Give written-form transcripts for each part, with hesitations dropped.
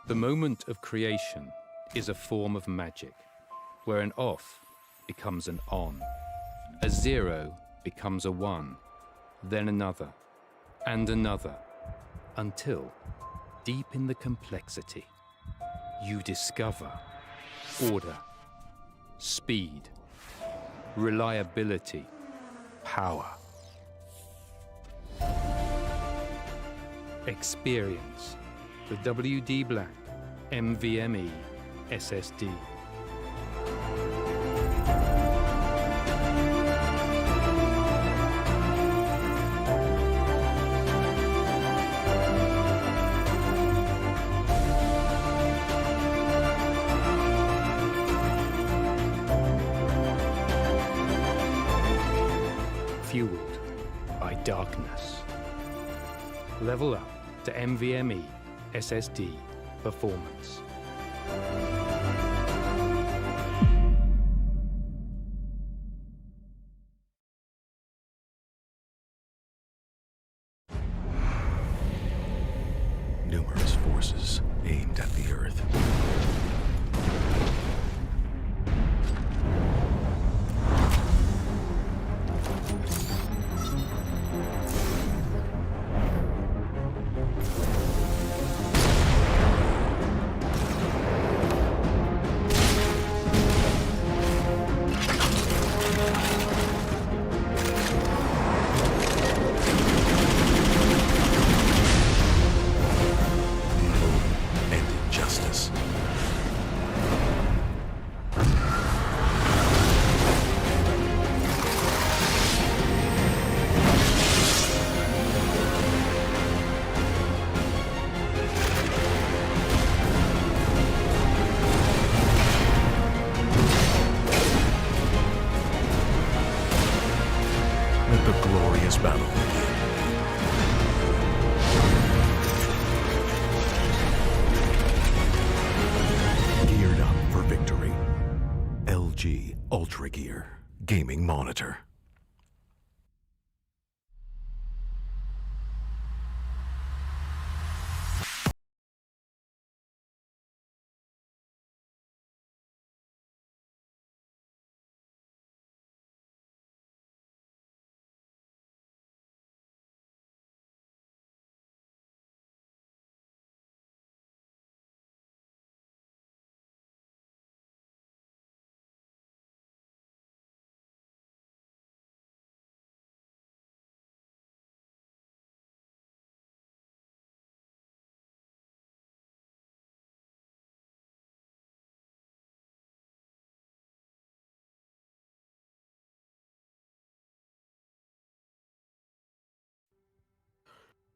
The moment of creation is a form of magic, where an off becomes an on, a 0 becomes a 1, then another, and another, until, deep in the complexity, you discover order, speed, reliability, power. Experience the WD Black NVMe SSD. Fueled by darkness. Level up to NVMe SSD performance. Numerous forces aimed at the Earth. Justice. Let the glorious battle begin. Geared up for victory. LG Ultragear Gaming Monitor.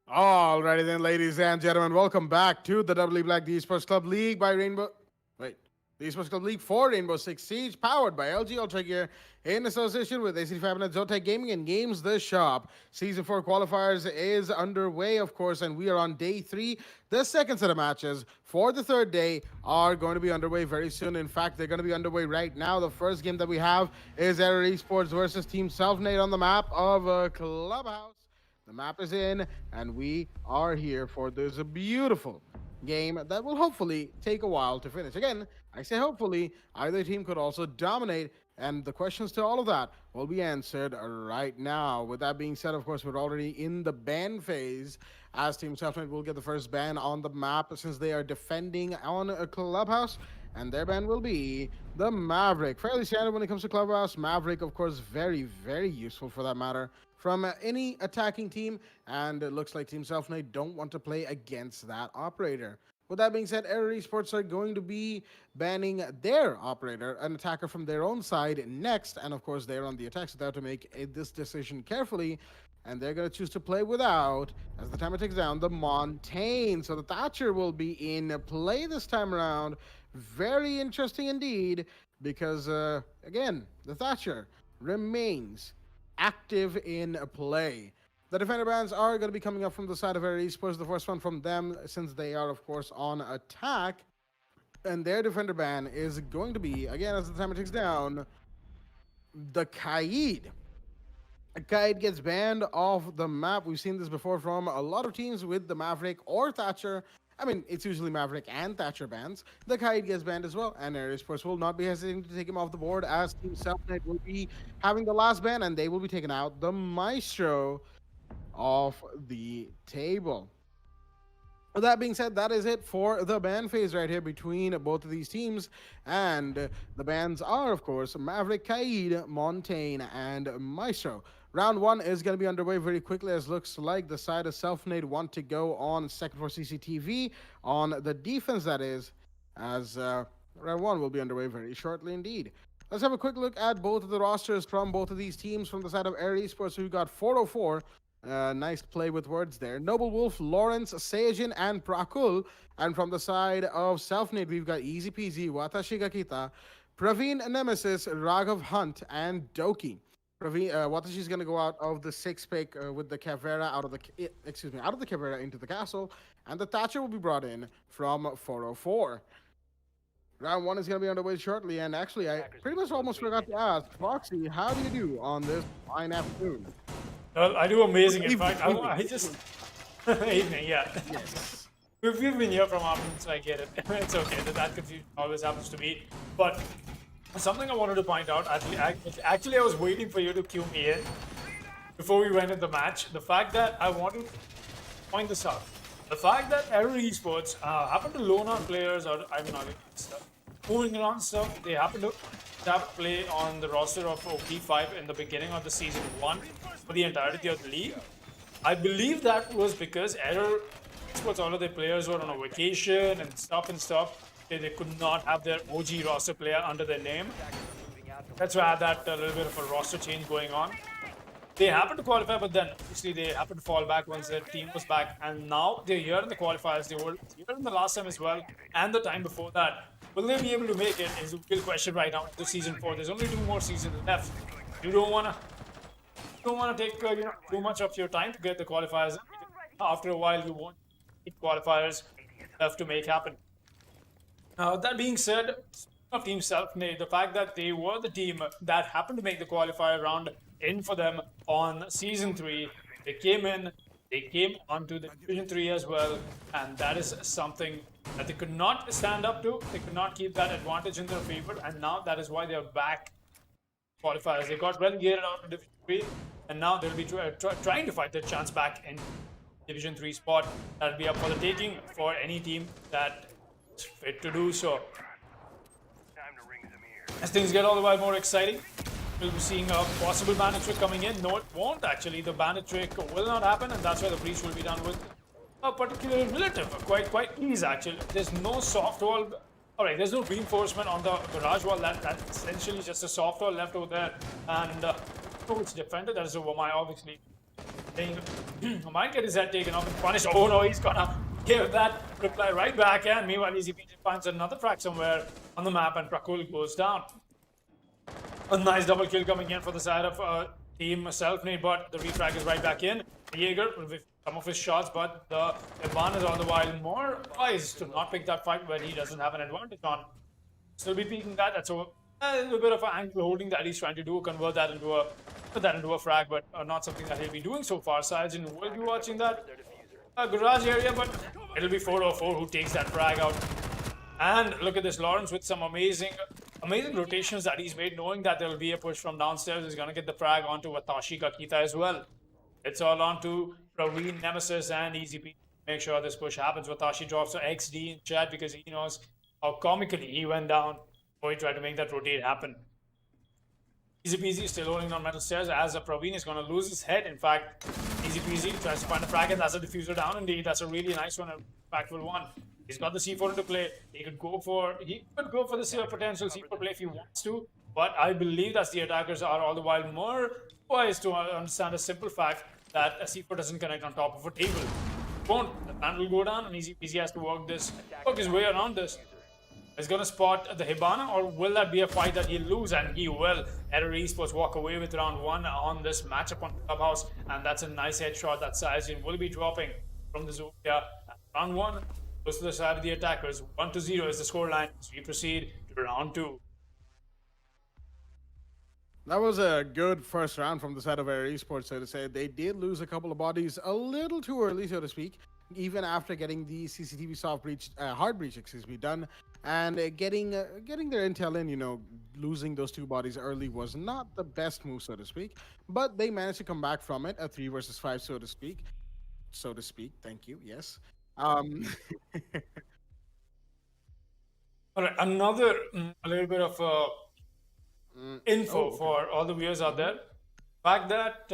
Alrighty then, ladies and gentlemen, welcome back to the W Black the Esports Club League by Rainbow. Wait, the Esports Club League for Rainbow Six Siege, powered by LG Ultragear in association with AC Fibernet, Zotac Gaming, and Games The Shop. Season 4 qualifiers is underway, of course, and we are on day 3. The second set of matches for the third day are going to be underway very soon. In fact, they're going to be underway right now. The first game that we have is Error Esports versus Team Selfnade on the map of Clubhouse. The map is in, and we are here for this beautiful game that will hopefully take a while to finish. Again, I say hopefully, either team could also dominate, and the questions to all of that will be answered right now. With that being said, of course, we're already in the ban phase, as Team Selfmade will get the first ban on the map since they are defending on a Clubhouse, and their ban will be the Maverick. Fairly standard when it comes to Clubhouse. Maverick, of course, very, very useful for that matter from any attacking team, and it looks like Team Selfnade don't want to play against that operator. With that being said, Error Esports are going to be banning their operator, an attacker from their own side, next, and of course they're on the attack, so they have to make this decision carefully, and they're going to choose to play without, as the timer ticks down, the Montaigne. So the Thatcher will be in play this time around. Very interesting indeed, because, again, the Thatcher remains active in play. The defender bans are going to be coming up from the side of Error Esports. The first one from them, since they are, of course, on attack. And their defender ban is going to be, again, as the timer ticks down, the Kaid. Kaid gets banned off the map. We've seen this before from a lot of teams with the Maverick or Thatcher. I mean, it's usually Maverick and Thatcher bans. The Kaid gets banned as well, and Esports will not be hesitating to take him off the board as Team Selfnet will be having the last ban, and they will be taking out the Maestro off the table. With that being said, that is it for the ban phase right here between both of these teams. And the bans are, of course, Maverick, Kaid, Montaigne, and Maestro. Round one is going to be underway very quickly, as looks like the side of Selfnade want to go on second for CCTV on the defense, that is, as round one will be underway very shortly indeed. Let's have a quick look at both of the rosters from both of these teams. From the side of Air Esports, who got 404. Nice play with words there. Noble Wolf, Lawrence, Seijin, and Prakul. And from the side of Selfnade, we've got Easy Peasy, Watashi Gakita, Praveen Nemesis, Raghav Hunt, and Doki. Watashi's going to go out of the 6-pick with the Caveira out of the Caveira into the castle, and the Thatcher will be brought in from 404. Round one is going to be underway shortly, and actually, I pretty much almost forgot to ask, Foxy, how do you do on this fine afternoon? Well, I do amazing. In fact, I just evening, yeah. Yes. We've been here from afternoon, so I get it. It's okay. That confusion always happens to me. But something I wanted to point out. Actually, I was waiting for you to cue me in before we went in the match. The fact that I wanted to point this out. The fact that every esports happen to loan on players, or I mean, stuff, moving around stuff, they happen to have play on the roster of OP5 in the beginning of the season 1 for the entirety of the league. I believe that was because Error Esports, all of their players were on a vacation and stuff. They could not have their OG roster player under their name. That's why I had that little bit of a roster change going on. They happened to qualify, but then obviously they happened to fall back once their team was back. And now they're here in the qualifiers. They were here in the last time as well, and the time before that. Will they be able to make it is a real question right now to season 4. There's only 2 more seasons left. You don't wanna take too much of your time to get the qualifiers. After a while, you won't get qualifiers left to make happen. That being said, of Team Selfmade, the fact that they were the team that happened to make the qualifier round in for them on season 3, they came onto the division 3 as well, and that is something that they could not stand up to. They could not keep that advantage in their favor, and now that is why they are back qualifiers. They got relegated out of division 3, and now they'll be trying to fight their chance back in division 3 spot. That'll be up for the taking for any team that is fit to do so. As things get all the while more exciting, we'll be seeing a possible bandit trick coming in. No, it won't actually. The bandit trick will not happen, and that's why the breach will be done with a particular relative. Quite easy actually. There's no soft wall. Alright, there's no reinforcement on the garage wall. That's essentially just a soft wall left over there. And oh, it's defended. That is over my obviously. Might get his head taken off and punished. Oh no, he's gonna give that reply right back, and meanwhile Easy Peasy finds another frag somewhere on the map, and Prakul goes down. A nice double kill coming in for the side of Team Selfnade, but the refrag is right back in. Jaeger with some of his shots, but the Ivan is all the while more wise to not pick that fight when he doesn't have an advantage on. Still be peeking that. That's a little bit of an angle holding that he's trying to do, convert that into a frag, but not something that he'll be doing so far. Sajin will be watching that garage area, but it'll be 404 who takes that frag out. And look at this, Lawrence with some amazing rotations that he's made, knowing that there will be a push from downstairs. He's going to get the frag onto Watashi Kakita as well. It's all on to Praveen, Nemesis, and Easy P. Make sure this push happens. Watashi drops to XD in chat because he knows how comically he went down before he tried to make that rotate happen. Easy Peasy still holding on metal stairs as Praveen is going to lose his head. In fact, Easy Peasy tries to find a frag, and that's a diffuser down indeed. That's a really nice one, a impactful one. He's got the C4 into play. He could go for the potential C4 play if he wants to, but I believe that the attackers are all the while more wise to understand a simple fact that a C4 doesn't connect on top of a table. Won't. The plan will go down, and Easy Peasy has to work his way around this. Is going to spot the Hibana, or will that be a fight that he'll lose? And he will. Error Esports walk away with round 1 on this matchup on Clubhouse, and that's a nice headshot that Sajin will be dropping from the Zotac. Round 1 goes to the side of the attackers. 1-0 is the scoreline as we proceed to round 2. That was a good first round from the side of Air Esports, so to say. They did lose a couple of bodies a little too early, so to speak. even after getting the CCTV soft breach, hard breach, excuse me, done, and getting their intel in. Losing those two bodies early was not the best move, so to speak. But they managed to come back from it, a 3 versus 5, so to speak. So to speak. Thank you. Yes. Um, All right, another a little bit of info okay. for all the viewers out there. Fact that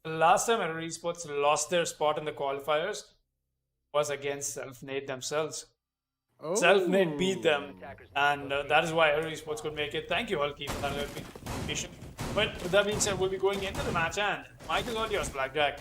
last time Error Esports lost their spot in the qualifiers was against Self-Made themselves. Self-Made beat them, and that is why Error Esports could make it. Thank you, Hulky, for that clarification. But with that being said, we'll be going into the match, and Michael, all yours, Blackjack.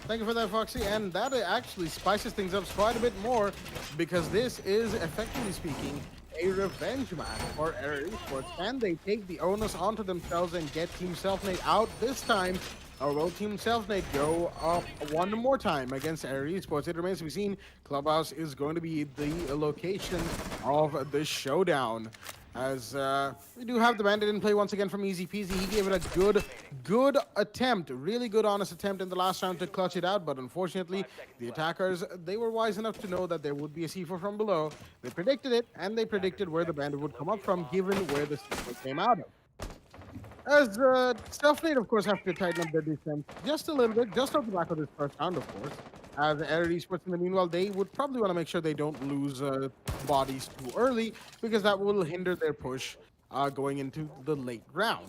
Thank you for that, Foxy. And that actually spices things up quite a bit more, because this is, effectively speaking, a revenge match for Error Esports. Can they take the onus onto themselves and get Team Selfmade out this time? Or will Team Selfmade go up one more time against Error Esports? It remains to be seen. Clubhouse is going to be the location of the showdown. As we do have the Bandit in play once again from Easy Peasy. He gave it a good attempt, really good honest attempt in the last round to clutch it out, but unfortunately the attackers, they were wise enough to know that there would be a C4 from below. They predicted it, and they predicted where the Bandit would come up from given where the C4 came out of. As Selfmade, of course, have to tighten up their defense just a little bit, just off the back of this first round, of course. As Error Esports, in the meanwhile, they would probably want to make sure they don't lose bodies too early, because that will hinder their push going into the late round.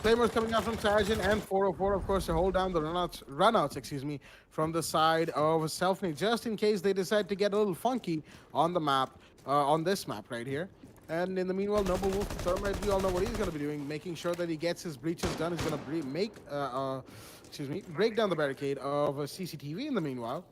Claymores coming out from Sargent and 404, of course, to hold down the runouts, excuse me, from the side of Selfmade, just in case they decide to get a little funky on the map, on this map right here. And in the meanwhile, Noble Wolf, Thermite, we all know what he's going to be doing, making sure that he gets his breaches done. He's going to break down the barricade of CCTV in the meanwhile.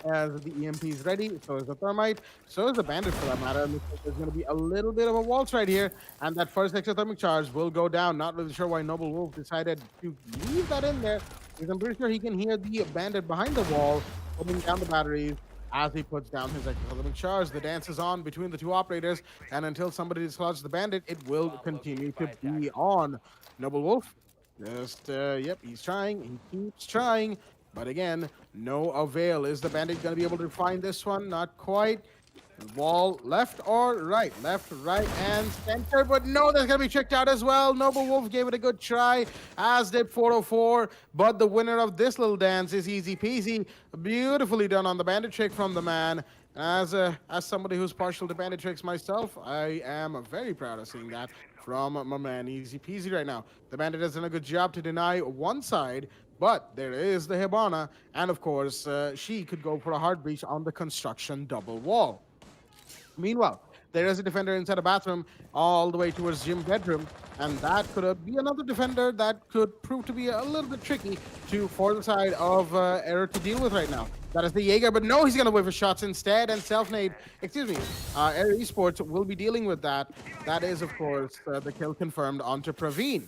As the EMP is ready, so is the Thermite, so is the Bandit for that matter. Looks like there's going to be a little bit of a waltz right here, and that first exothermic charge will go down. Not really sure why Noble Wolf decided to leave that in there, because I'm pretty sure he can hear the Bandit behind the wall putting down the batteries as he puts down his exothermic charge. The dance is on between the two operators, and until somebody dislodges the Bandit, it will continue to be on. Noble Wolf, yep, he's trying, he keeps trying. But again, no avail. Is the Bandit going to be able to find this one? Not quite. Wall left or right? Left, right, and center. But no, that's going to be tricked out as well. Noble Wolf gave it a good try, as did 404. But the winner of this little dance is Easy Peasy. Beautifully done on the Bandit trick from the man. As somebody who's partial to Bandit tricks myself, I am very proud of seeing that from my man Easy Peasy right now. The Bandit has done a good job to deny one side, but there is the Hibana, and of course, she could go for a hard breach on the construction double wall. Meanwhile, there is a defender inside a bathroom all the way towards gym bedroom, and that could be another defender that could prove to be a little bit tricky for the side of Error to deal with right now. That is the Jaeger, but no, he's going to wait for shots instead, and Error Esports will be dealing with that. That is, of course, the kill confirmed onto Praveen.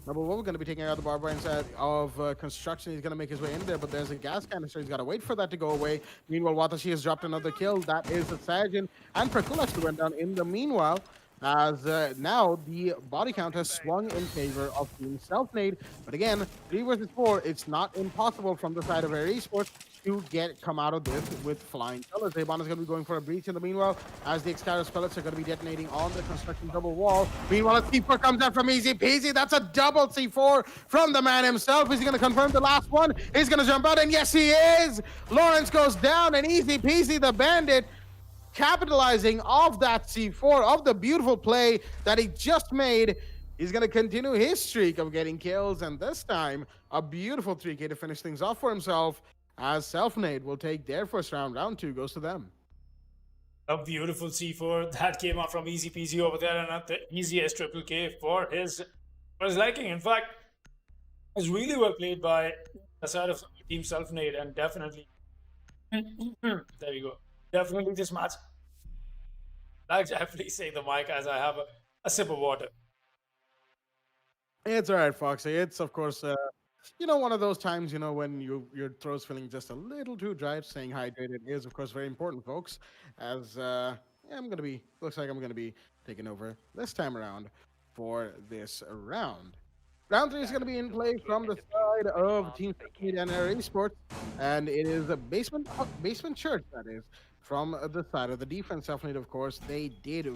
Number one, we're going to be taking out the Barbara inside of construction. He's going to make his way in there, but there's a gas canister. He's got to wait for that to go away. Meanwhile, Watashi has dropped another kill. That is a Sajin. And Prakul actually went down in the meanwhile, as now the body count has swung in favor of Team Selfmade. But again, 3 versus 4, it's not impossible from the side of Error Esports to come out of this with flying colors. Zabon is going to be going for a breach in the meanwhile, as the Excalibur pellets are going to be detonating on the construction double wall. Meanwhile, a C4 comes out from Easy Peasy. That's a double C4 from the man himself. Is he going to confirm the last one? He's going to jump out, and yes, he is! Lawrence goes down, and Easy Peasy, the Bandit, capitalizing off that C4, of the beautiful play that he just made. He's going to continue his streak of getting kills, and this time, a beautiful 3K to finish things off for himself, as Selfmade will take their first round. Round 2 goes to them. A beautiful C4 that came out from Easy Peasy over there, and at the easiest triple K for his liking. In fact, it was really well played by the side of Team Selfmade, and definitely, there you go. Definitely this match. I'll definitely say the mic as I have a sip of water. It's all right, Foxy. It's, of course, one of those times, when your throat's feeling just a little too dry. Staying hydrated is, of course, very important, folks. As looks like I'm going to be taking over this time around for this round. Round 3 is going to be in play from the side of Team Media and Air Esports, and it is a basement church, that is, from the side of the defense. Definitely, of course, they did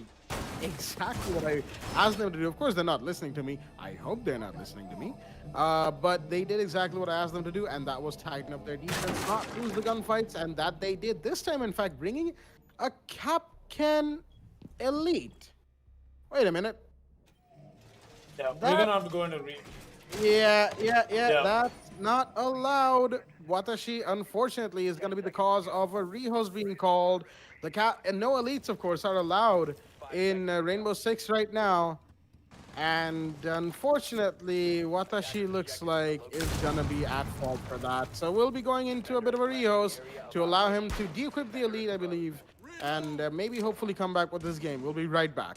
exactly what I asked them to do. Of course, they're not listening to me. I hope they're not listening to me. But they did exactly what I asked them to do, and that was tighten up their defense, not lose the gunfights, and that they did this time, in fact, bringing a Capcan Elite. Wait a minute. Yeah, we're gonna have to go into Yeah, Yeah. that's not allowed. Watashi, unfortunately, is going to be the cause of a rehost being called. The cat and no elites, of course, are allowed in Rainbow Six right now. And unfortunately, Watashi looks like is going to be at fault for that. So we'll be going into a bit of a rehost to allow him to de-equip the elite, I believe, and maybe hopefully come back with this game. We'll be right back.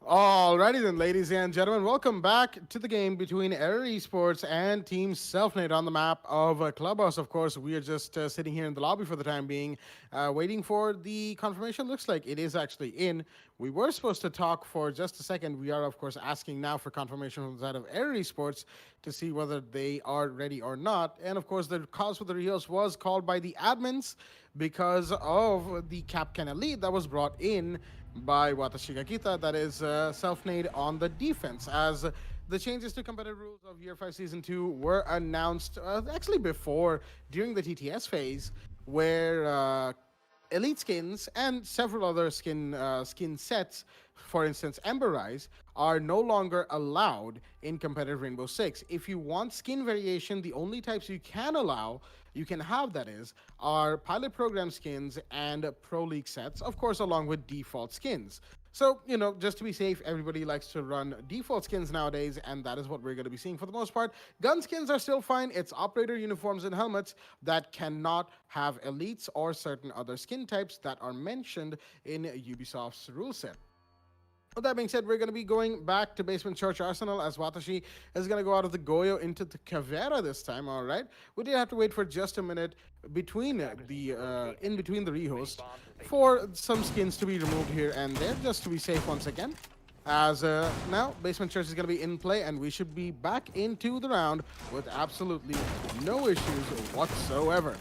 Alrighty then, ladies and gentlemen, welcome back to the game between Error Esports and Team Selfnade on the map of Clubhouse. Of course, we are just sitting here in the lobby for the time being, waiting for the confirmation. Looks like it is actually in. We were supposed to talk for just a second. We are, of course, asking now for confirmation from the side of Error Esports to see whether they are ready or not. And, of course, the cause for the Rehost was called by the admins because of the Capcan Elite that was brought in by Watashi Gakita, that is Selfnade on the defense, as the changes to competitive rules of Year 5 Season 2 were announced actually before, during the TTS phase, where elite skins and several other skin sets, for instance Ember Rise, are no longer allowed in competitive Rainbow Six. If you want skin variation, the only types you can allow, you can have, that is, are pilot program skins and Pro League sets, of course, along with default skins. So, you know, just to be safe, everybody likes to run default skins nowadays, and that is what we're going to be seeing for the most part. Gun skins are still fine. It's operator uniforms and helmets that cannot have elites or certain other skin types that are mentioned in Ubisoft's rule set. With that being said, we're going to be going back to Basement Church Arsenal, as Watashi is going to go out of the Goyo into the Caveira this time. All right, we did have to wait for just a minute between in between the rehost for some skins to be removed here and there, just to be safe once again. As now Basement Church is going to be in play, and we should be back into the round with absolutely no issues whatsoever.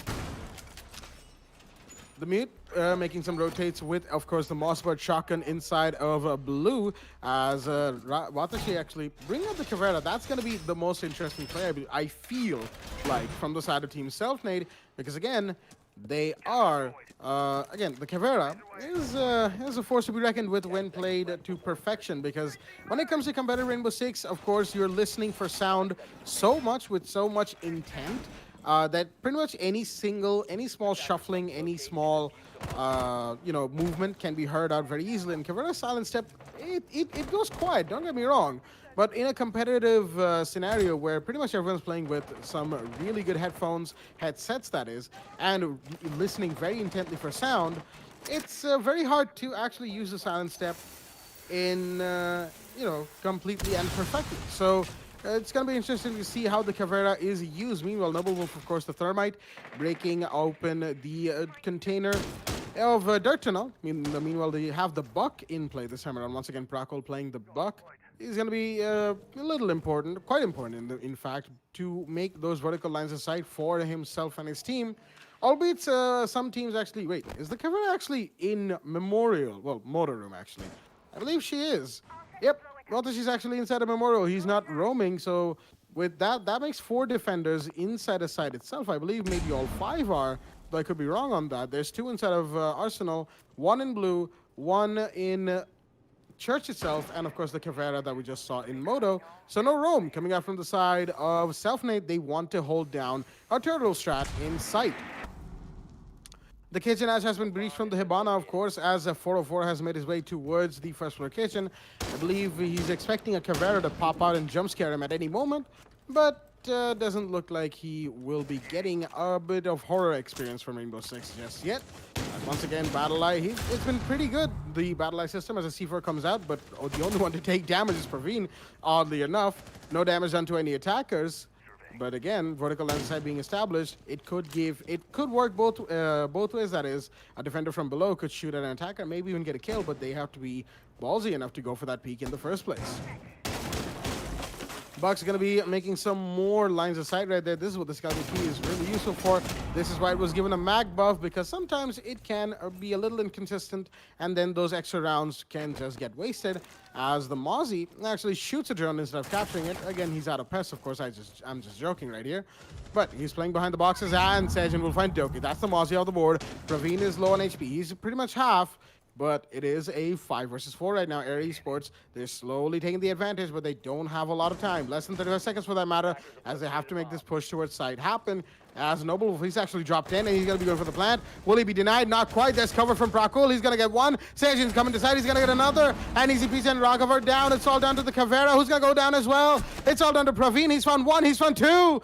The Mute making some rotates with, of course, the Mossbird shotgun inside of blue, as Watashi actually bringing up the Caveira. That's going to be the most interesting play, I feel like, from the side of Team Selfnade, because again, they are, again, the Caveira is a force to be reckoned with when played to perfection, because when it comes to competitive Rainbow Six, of course, you're listening for sound so much with so much intent, that pretty much any small shuffling, any small, movement can be heard out very easily. And Caveira's silent step, it goes quiet, don't get me wrong. But in a competitive scenario where pretty much everyone's playing with some really good headsets that is, and listening very intently for sound, it's very hard to actually use the silent step in, completely and perfectly. So it's going to be interesting to see how the Caveira is used. Meanwhile, Noble Wolf, of course, the Thermite, breaking open the container of Dirt Tunnel. Meanwhile, they have the Buck in play this time around. Once again, Prakol playing the Buck. He's going to be a little important, quite important, in fact, to make those vertical lines of sight for himself and his team. Albeit some teams actually... Wait, is the Caveira actually in Memorial? Well, Motor Room, actually. I believe she is. Yep. She's actually inside a Memorial. He's not roaming, so with that makes 4 defenders inside a site itself. I believe maybe all 5 are, though I could be wrong on that. There's 2 inside of Arsenal, 1 in blue, 1 in Church itself, and of course the Caveira that we just saw in Moto. So no roam coming out from the side of Selfnade. They want to hold down a turtle strat in sight. The kitchen edge has been breached from the Hibana, of course, as a 404 has made his way towards the first floor kitchen. I believe he's expecting a Caveira to pop out and jump scare him at any moment, but doesn't look like he will be getting a bit of horror experience from Rainbow Six just yet. Once again, Battle Eye, it's been pretty good, the Battle Eye system, as a C4 comes out, but the only one to take damage is Praveen, oddly enough. No damage done to any attackers. But again, vertical line of sight being established, it could work both ways. That is, a defender from below could shoot at an attacker, maybe even get a kill, but they have to be ballsy enough to go for that peek in the first place. Buck's going to be making some more lines of sight right there. This is what the Scouting Key is really useful for. This is why it was given a mag buff, because sometimes it can be a little inconsistent, and then those extra rounds can just get wasted, as the Mozzie actually shoots a drone instead of capturing it. Again, he's out of press, of course. I'm just joking right here. But he's playing behind the boxes, and Sejin will find Doki. That's the Mozzie off the board. Praveen is low on HP. He's pretty much half. But it is a 5 versus 4 right now. Air Esports, they're slowly taking the advantage, but they don't have a lot of time. Less than 35 seconds for that matter, as they have to make this push towards side happen. As Noble, he's actually dropped in, and he's going to be going for the plant. Will he be denied? Not quite. There's cover from Prakul. He's going to get one. Sejin's coming to side. He's going to get another. And Easy Peasy and Raghav down. It's all down to the Caveira, who's going to go down as well. It's all down to Praveen. He's found 1. He's found 2.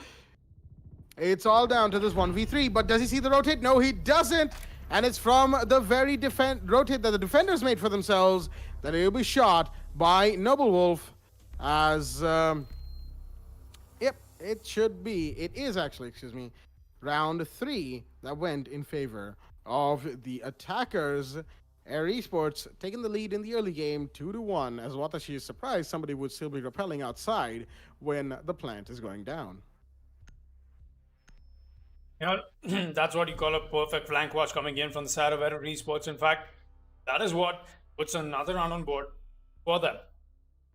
It's all down to this 1v3. But does he see the rotate? No, he doesn't. And it's from the very rotate that the defenders made for themselves that it will be shot by Noble Wolf as... Yep, it should be. It is actually, excuse me, round 3 that went in favor of the attackers. Air Esports taking the lead in the early game 2-1, as Watashi is surprised somebody would still be rappelling outside when the plant is going down. You know, that's what you call a perfect flank watch coming in from the side of Air Esports. In fact, that is what puts another run on board for them.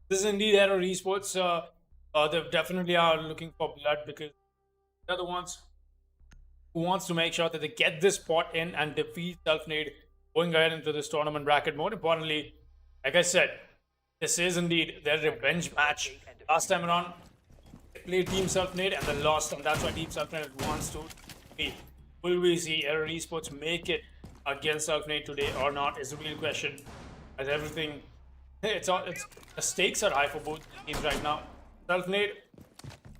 This is indeed Air Esports. They definitely are looking for blood because they're the ones who wants to make sure that they get this spot in and defeat Selfnade going ahead into this tournament bracket. More importantly, like I said, this is indeed their revenge match. Last time around, they played Team Selfnade and they lost, and that's why Team Selfnade wants to be. Will we see Air Esports make it against Selfnade today or not is the real question. As everything, the stakes are high for both teams right now. Selfnade,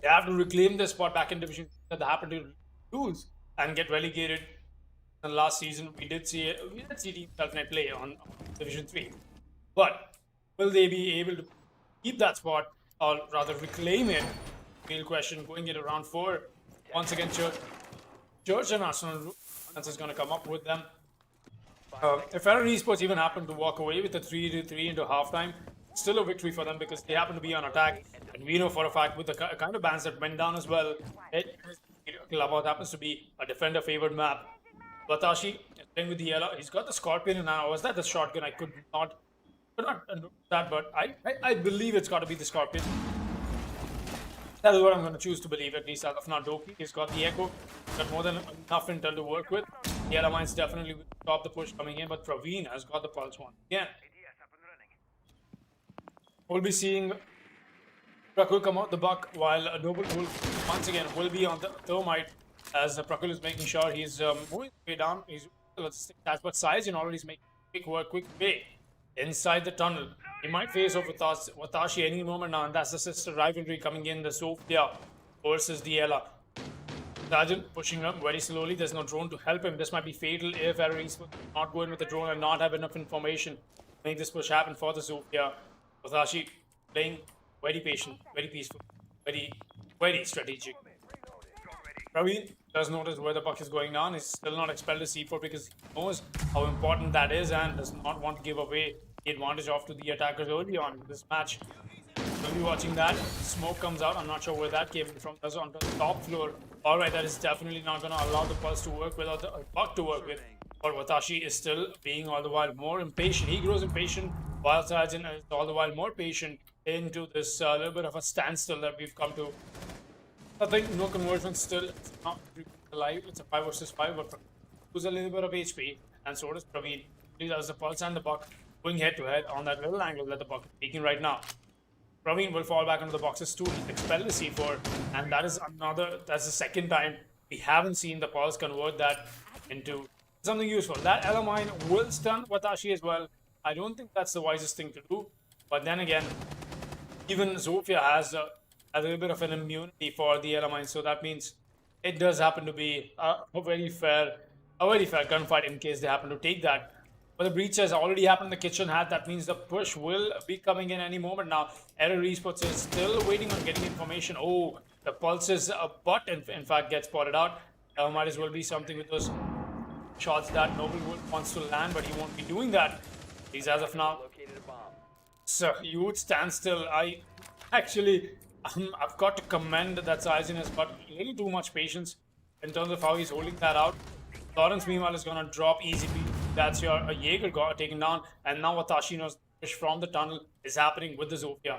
they have to reclaim their spot back in Division that they happened to lose and get relegated. And last season, we did see Team Selfnade play on Division 3. But will they be able to keep that spot or rather reclaim it? Real question going into round 4. Once again, Church and Arsenal is going to come up with them. If Air Esports even happen to walk away with a 3-3 into halftime, still a victory for them because they happen to be on attack. And we know for a fact with the kind of bans that went down as well, Clubhouse happens to be a defender favored map. Watashi is playing with the yellow. He's got the Scorpion now. Was that the shotgun? I could not do that, but I believe it's got to be the Scorpion. That is what I'm going to choose to believe, at least as of now. Doki, he's got the Echo. Got more than enough intel to work with. The Yellow Mines definitely will stop the push coming in, but Praveen has got the Pulse one. Again, we'll be seeing Prakul come out the buck while Noble Wolf once again will be on the Thermite as Prakul is making sure he's moving way down. He's but Saizen already is making quick work, quick way inside the tunnel. He might face off with Watashi any moment now, and that's the sister rivalry coming in, the Sofia versus the Ella. Sergeant pushing up very slowly. There's no drone to help him. This might be fatal if Aries would not go in with the drone and not have enough information to make this push happen for the Sofia. Watashi playing very patient, very peaceful, very strategic. Praveen does notice where the buck is going down. He's still not expelled his C4 because he knows how important that is and does not want to give away the advantage off to the attackers early on in this match. We'll be watching that. Smoke comes out. I'm not sure where that came from. That's on the top floor. Alright, that is definitely not going to allow the Pulse to work with or the buck to work with. But Watashi is still being all the while more impatient. He grows impatient while Sergeant is all the while more patient into this little bit of a standstill that we've come to. I think no conversion still. It's not alive. It's a 5 versus 5, but lose a little bit of HP, and so does Praveen. He does the Pulse and the buck going head to head on that little angle that the buck is taking right now. Praveen will fall back into the boxes too. He expelled the C4, and that's the second time we haven't seen the Pulse convert that into something useful. That Elamine will stun Watashi as well. I don't think that's the wisest thing to do, but then again, even Zofia has a little bit of an immunity for the Elamine, so that means it does happen to be a very fair gunfight in case they happen to take that. But the breach has already happened in the kitchen hat. That means the push will be coming in any moment now. Error Esports is still waiting on getting information. Oh, the Pulse's butt, in fact, gets spotted out. Might as well be something with those shots that Noble wants to land, but he won't be doing that. He's as of now. So, huge standstill. I've got to commend that Saizen has got a little too much patience in terms of how he's holding that out. Lawrence, meanwhile, is going to drop easy. That's your Jaeger got taken down, and now Watashi knows push from the tunnel is happening with the Zofia.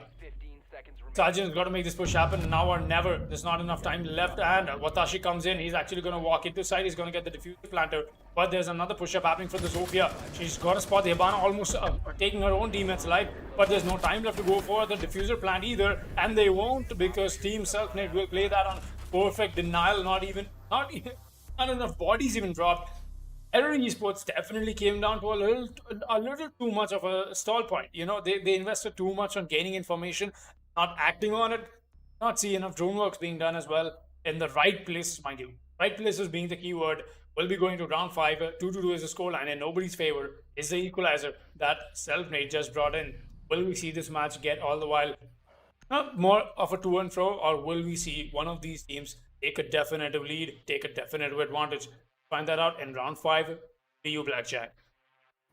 Sergeant's got to make this push happen now or never. There's not enough time left, and Watashi comes in. He's actually going to walk into side. He's going to get the diffuser planter, but there's another push-up happening for the Zofia. She's got to spot the Hibana almost taking her own teammate's life, but there's no time left to go for the diffuser plant either, and they won't because Team Selfnet will play that on perfect denial. Not enough bodies even dropped. Error Esports definitely came down to a little too much of a stall point. You know, they invested too much on gaining information, not acting on it, not see enough drone works being done as well in the right places, mind you. right places being the keyword. We'll be going to round 5. 2-2 is the scoreline in nobody's favor. Is the equalizer that Selfmade just brought in. Will we see this match get all the while more of a to and fro, or will we see one of these teams take a definitive lead, take a definitive advantage? Find that out in round 5. Be you, Blackjack.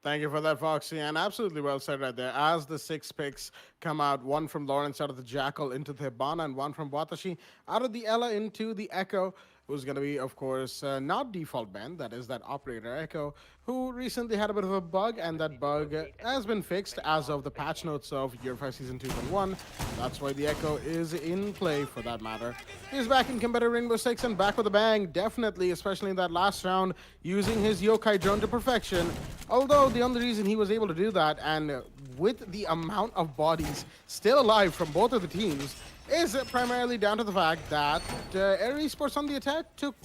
Thank you for that, Foxy, and absolutely well said right there. As the 6 picks come out, one from Lawrence out of the Jackal into the Hibana, and one from Watashi out of the Ella into the Echo, who's going to be, of course, not default banned. That is that operator Echo, who recently had a bit of a bug, and that bug has been fixed as of the patch notes of Year 5 Season 2.1. That's why the Echo is in play, for that matter. He's back in competitive Rainbow Six and back with a bang, definitely, especially in that last round, using his Yokai drone to perfection. Although the only reason he was able to do that, and with the amount of bodies still alive from both of the teams, is primarily down to the fact that Air Esports on the attack took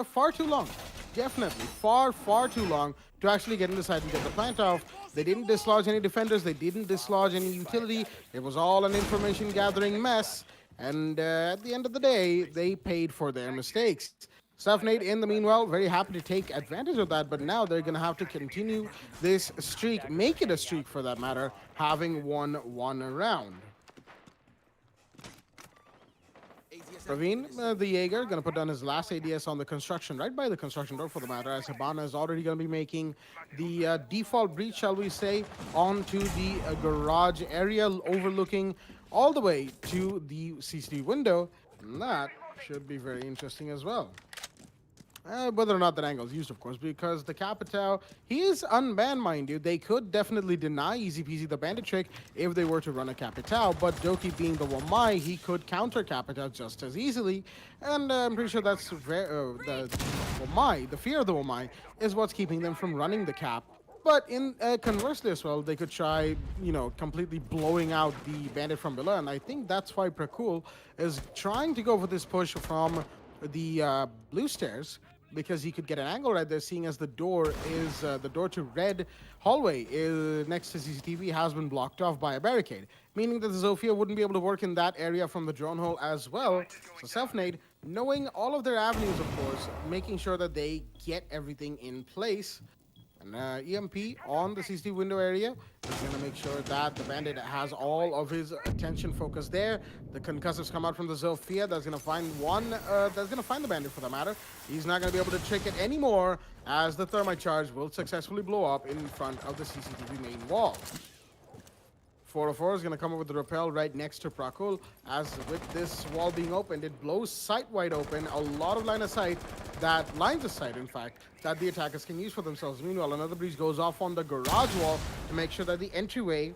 far too long. Definitely far too long to actually get inside and get the plant off. They didn't dislodge any defenders, they didn't dislodge any utility. It was all an information gathering mess, and at the end of the day, they paid for their mistakes. Selfmade, in the meanwhile, very happy to take advantage of that, but now they're going to have to continue this streak, make it a streak for that matter, having won one round. Praveen, the Jaeger, going to put down his last ADS on the construction, right by the construction door for the matter, as Hibana is already going to be making the default breach, shall we say, onto the garage area, overlooking all the way to the CCTV window. And that should be very interesting as well. Whether or not that angle is used, of course, because the Capitao, he is unbanned, mind you. They could definitely deny easy peasy the bandit trick if they were to run a Capitao, but Doki being the Wamai, he could counter Capitao just as easily, and I'm pretty sure that's the Wamai, the fear of the Wamai, is what's keeping them from running the Cap. But in conversely as well, they could try, completely blowing out the bandit from below, and I think that's why Prakul is trying to go for this push from the blue stairs, because he could get an angle right there, seeing as the door is the door to red hallway is next to CCTV has been blocked off by a barricade, meaning that the Zofia wouldn't be able to work in that area from the drone hole as well. So Selfnade, knowing all of their avenues, of course, making sure that they get everything in place. And EMP on the CCTV window area is going to make sure that the bandit has all of his attention focused there. The concussives come out from the Zofia. That's going to find one. That's going to find the bandit for that matter. He's not going to be able to trick it anymore, as the thermite charge will successfully blow up in front of the CCTV main wall. 404 is going to come up with the rappel right next to Prakul. As with this wall being opened, it blows sight wide open. A lot of lines of sight, in fact, that the attackers can use for themselves. Meanwhile, another breach goes off on the garage wall to make sure that the entryway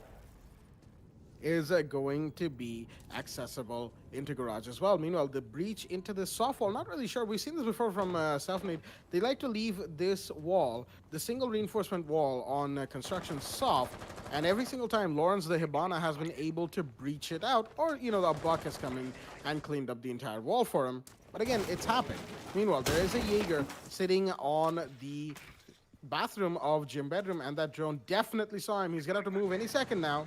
is going to be accessible into garage as well. Meanwhile, the breach into the soft wall, not really sure. We've seen this before from Selfmade. They like to leave this wall, the single reinforcement wall on construction soft, and every single time Lawrence the Hibana has been able to breach it out, or, the buck has come in and cleaned up the entire wall for him. But again, it's happened. Meanwhile, there is a Jaeger sitting on the bathroom of gym bedroom, and that drone definitely saw him. He's going to have to move any second now.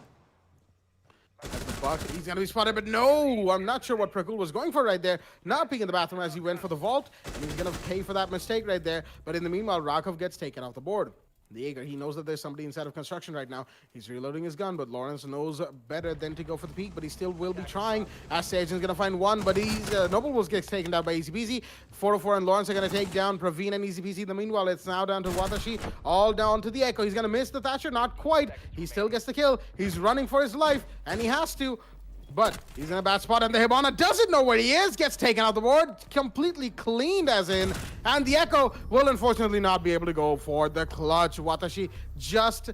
The buck, he's going to be spotted, but no! I'm not sure what Prakul was going for right there. Not peeking in the bathroom as he went for the vault, and he's going to pay for that mistake right there. But in the meanwhile, Rakov gets taken off the board. The Jaeger, he knows that there's somebody inside of construction right now. He's reloading his gun, but Lawrence knows better than to go for the peek, but he still will be trying. As Sajan's going to find one, but Noble Wolves gets taken down by Easy Peasy. 404 and Lawrence are going to take down Praveen and Easy Peasy. In the meanwhile, it's now down to Watashi, all down to the Echo. He's going to miss the Thatcher, not quite. He still gets the kill. He's running for his life, and he has to. But he's in a bad spot, and the Hibana doesn't know where he is, gets taken out the board, completely cleaned as in, and the Echo will unfortunately not be able to go for the clutch. Watashi just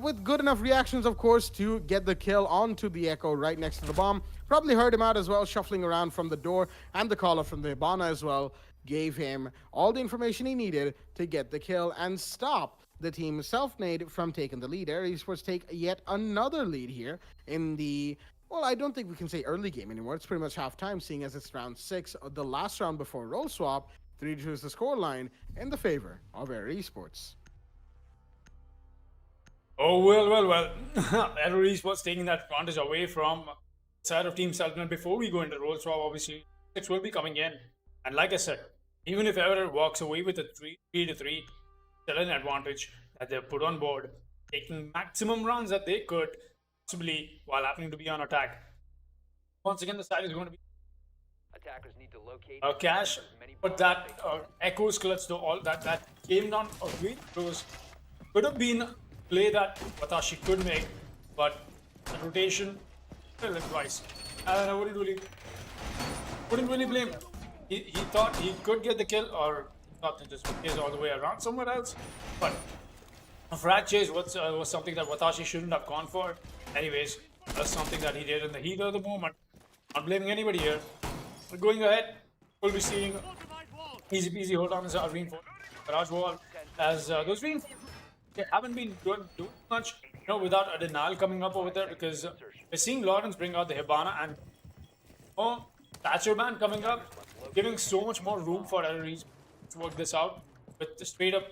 with good enough reactions, of course, to get the kill onto the Echo right next to the bomb. Probably heard him out as well, shuffling around from the door, and the caller from the Hibana as well gave him all the information he needed to get the kill and stop the team Selfmade from taking the lead. Air Esports take yet another lead here in the... Well, I don't think we can say early game anymore. It's pretty much halftime, seeing as it's round 6, the last round before roll swap. 3-2 is the scoreline in the favor of Air Esports. Oh, well. Air Esports taking that advantage away from the side of Team Selfmade. Before we go into roll swap, obviously, 6 will be coming in. And like I said, Even if Error walks away with a 3-3, still an advantage that they've put on board, taking maximum rounds that they could, possibly while happening to be on attack. Once again, the side is going to be Attackers need to locate Cash, as many but bombs as that they can. echoes clutch though, all that came down a great close. Could have been a play that Watashi could make, but the rotation fell twice. And I wouldn't really blame him. He thought he could get the kill, or he thought to just chase all the way around somewhere else. But a frag chase was something that Watashi shouldn't have gone for. Anyways, that's something that he did in the heat of the moment. Not blaming anybody here. But going ahead, we'll be seeing easy peasy hold on his reinforced garage wall, as those reinforced they haven't been doing much, without a denial coming up over there, because we're seeing Lawrence bring out the Hibana and Thatcher Band coming up, giving so much more room for Aries to work this out with the straight up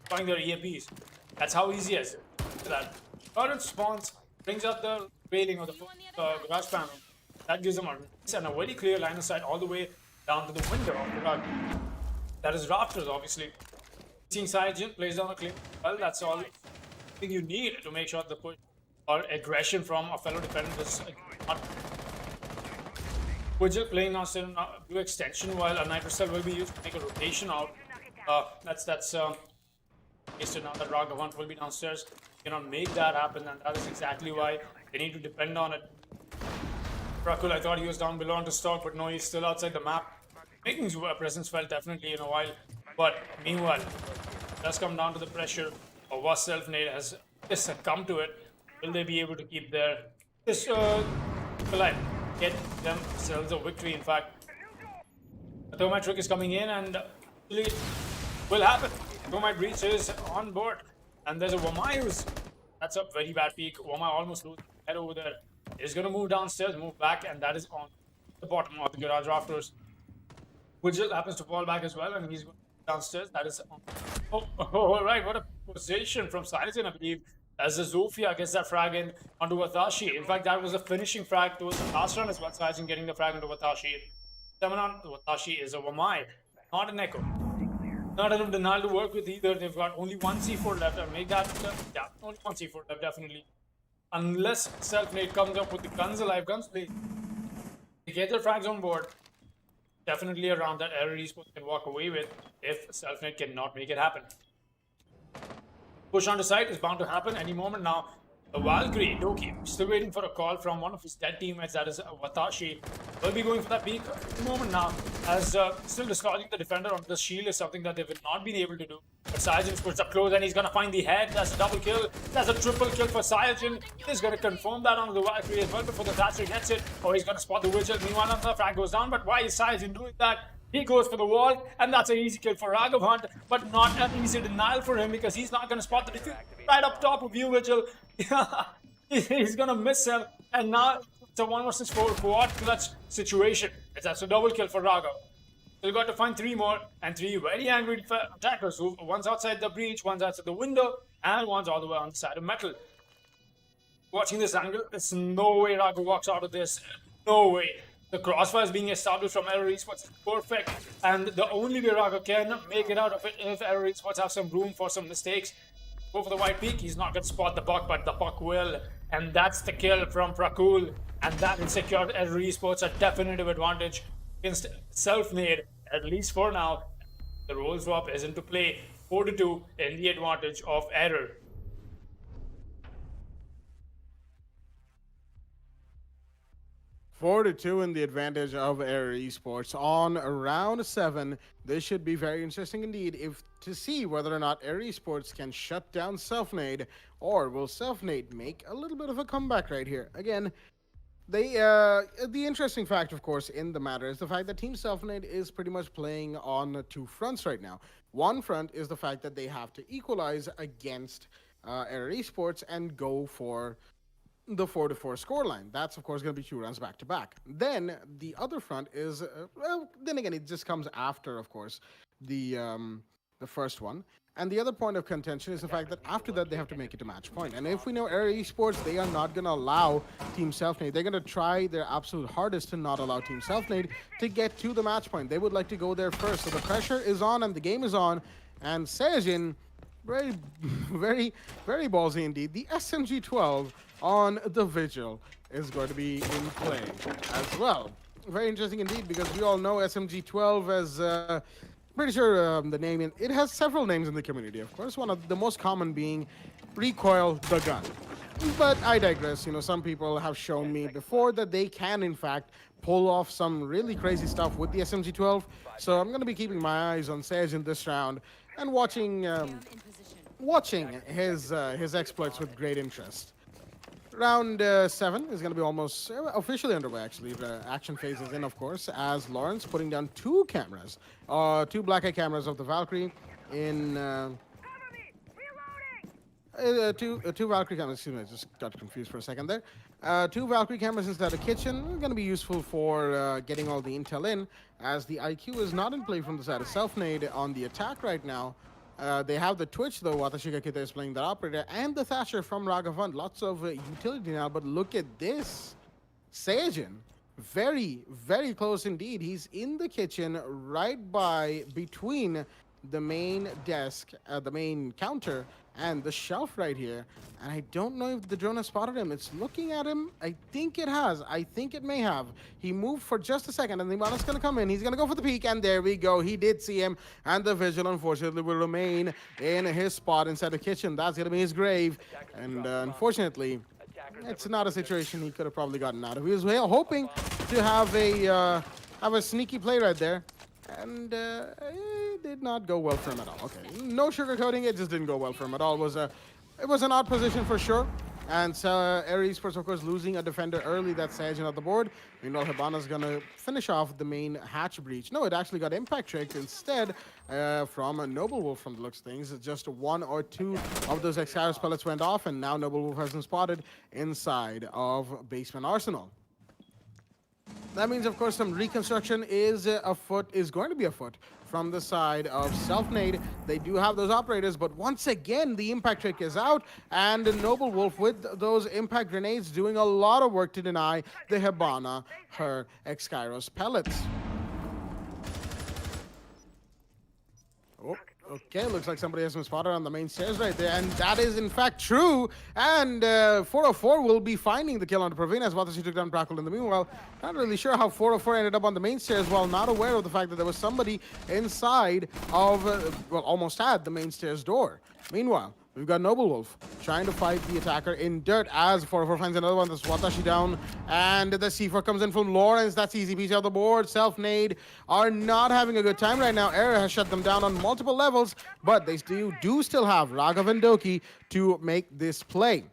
trying their EMPs. That's how easy it is. Look at that. Lawrence spawns, brings out the railing or the garage panel. That gives them a release and a very clear line of sight all the way down to the window of the rug. That is rafters, obviously. Seeing Saijin plays down a clip. Well, that's all thing you need to make sure the push or aggression from a fellow defender is not. Vigil playing now still blue extension, while a Nitro Cell will be used to make a rotation out. That's wasted now that Raghavant will be downstairs. Cannot make that happen, and that is exactly why they need to depend on it. Prakul, I thought he was down below on the stock, but no, he's still outside the map. Making his presence felt definitely in a while. But meanwhile, it does come down to the pressure of what Self-Nade has just succumbed to it. Will they be able to keep their alive? Get themselves a victory, in fact. The Thermite trick is coming in, and it will happen. Thermite Breach is on board. And there's a Wamai that's a very bad peak. Wamai almost loses head over there. Is going to move downstairs, move back, and that is on the bottom of the garage rafters. Vigil happens to fall back as well, and he's going downstairs. That is on. All right, what a position from Silenton, I believe, as the Zofia gets that frag in onto Watashi. In fact, that was a finishing frag towards the last run as well. Silenton getting the frag into Watashi. 7 on Watashi is a Wamai, not an Echo. Not enough denial to work with either. They've got only one C4 left, and make that, only one C4 left, definitely. Unless Self-Nade comes up with the guns alive, guns play. They get their frags on board. Definitely a round that Error Esports can walk away with if Self-Nade cannot make it happen. Push on the site is bound to happen any moment now. The Valkyrie, Doki, still waiting for a call from one of his dead teammates, that is Watashi. Will be going for that peak any moment now, as still dislodging the defender onto the shield is something that they've not been able to do. But Saiyajin puts up close and he's going to find the head. That's a double kill. That's a triple kill for Saiyajin. He's going to confirm that onto the Valkyrie as well before the Thatcher gets it. Or he's going to spot the Vigil. Meanwhile, another frag goes down. But why is Saiyajin doing that? He goes for the wall, and that's an easy kill for Raghav Hunt, but not an easy denial for him because he's not going to spot the defuse right up top of you, Vigil. He's going to miss him, and now it's a 1 vs 4 quad clutch situation. That's a double kill for Raghav. Still got to find 3 more, and 3 very angry attackers. One's outside the breach, one's outside the window, and one's all the way on the side of metal. Watching this angle, there's no way Raghav walks out of this. No way. The crossfire is being established from Error Esports. It's perfect. And the only way Raghav can make it out of it if Error Esports have some room for some mistakes. Go for the white peak. He's not going to spot the buck, but the buck will. And that's the kill from Prakul. And that will secure Error Esports a definitive advantage against Self-Nade, at least for now. The role swap is into play. 4-2 in the advantage of Error. 4-2 in the advantage of Error Esports. On round 7, this should be very interesting indeed to see whether or not Error Esports can shut down Self-Nade, or will Self-Nade make a little bit of a comeback right here. Again, the interesting fact, of course, in the matter is the fact that Team Self-Nade is pretty much playing on 2 fronts right now. One front is the fact that they have to equalize against Error Esports and go for the 4-4 scoreline. That's, of course, going to be 2 rounds back-to-back. Then the other front is, well, then again, it just comes after, of course, the the first one. And the other point of contention is the fact that after that, they have to make it to match point. And if we know Air Esports, they are not going to allow Team Selfnade. They're going to try their absolute hardest to not allow Team Selfnade to get to the match point. They would like to go there first. So the pressure is on and the game is on. And Sejin, very, very ballsy indeed. The SMG-12 on the Vigil is going to be in play as well. Very interesting indeed, because we all know SMG-12 as... pretty sure the name, it has several names in the community, of course. One of the most common being Recoil the Gun. But I digress. You know, some people have shown me before that they can, in fact, pull off some really crazy stuff with the SMG-12. So I'm going to be keeping my eyes on Sage in this round and watching his exploits with great interest. Round 7 is going to be almost officially underway, actually. The action phase is in, of course, as Lawrence putting down two cameras, two black eye cameras of the Valkyrie in... two Valkyrie cameras, excuse me, I just got confused for a second there. Two Valkyrie cameras inside the kitchen are going to be useful for getting all the intel in, as the IQ is not in play from the side of Selfnade on the attack right now. They have the Twitch, though. Watashiga Kita is playing that operator, and the Thatcher from Raghavan. Lots of utility now, but look at this. Sejin, very, very close indeed. He's in the kitchen right between the main desk, the main counter, and the shelf right here. And I don't know if the drone has spotted him. It's looking at him. I think it has. I think it may have. He moved for just a second, and the Imana's going to come in. He's going to go for the peek, and there we go. He did see him, and the Vigil, unfortunately, will remain in his spot inside the kitchen. That's going to be his grave. And unfortunately, it's not a situation he could have probably gotten out of. He was hoping to have a sneaky play right there. And it did not go well for him at all. Okay, no sugarcoating. It just didn't go well for him at all. It was an odd position for sure. And Air Esports, of course, losing a defender early. That's Sajin on the board. Meanwhile, Hibana's going to finish off the main hatch breach. No, it actually got impact tricked instead from a Noble Wolf from the looks of things. Just one or two of those Excaris pellets went off, and now Noble Wolf has been spotted inside of Basement Arsenal. That means, of course, some reconstruction is going to be afoot from the side of Selfnade. They do have those operators, but once again, the impact trick is out, and Noble Wolf with those impact grenades doing a lot of work to deny the Hibana her Exkyros pellets. Oh, okay, looks like somebody has been spotted on the main stairs right there, and that is in fact true. And 404 will be finding the kill on Praveen as Watashi took down Prakul in the meanwhile. Not really sure how 404 ended up on the main stairs, while not aware of the fact that there was somebody inside of, well, almost at the main stairs door. Meanwhile, we've got Noble Wolf trying to fight the attacker in dirt as 404 finds another one. That's Watashi down. And the C4 comes in from Lawrence. That's easy piece off the board. Selfnade are not having a good time right now. Error has shut them down on multiple levels, but they do still have Raghav and Doki to make this play.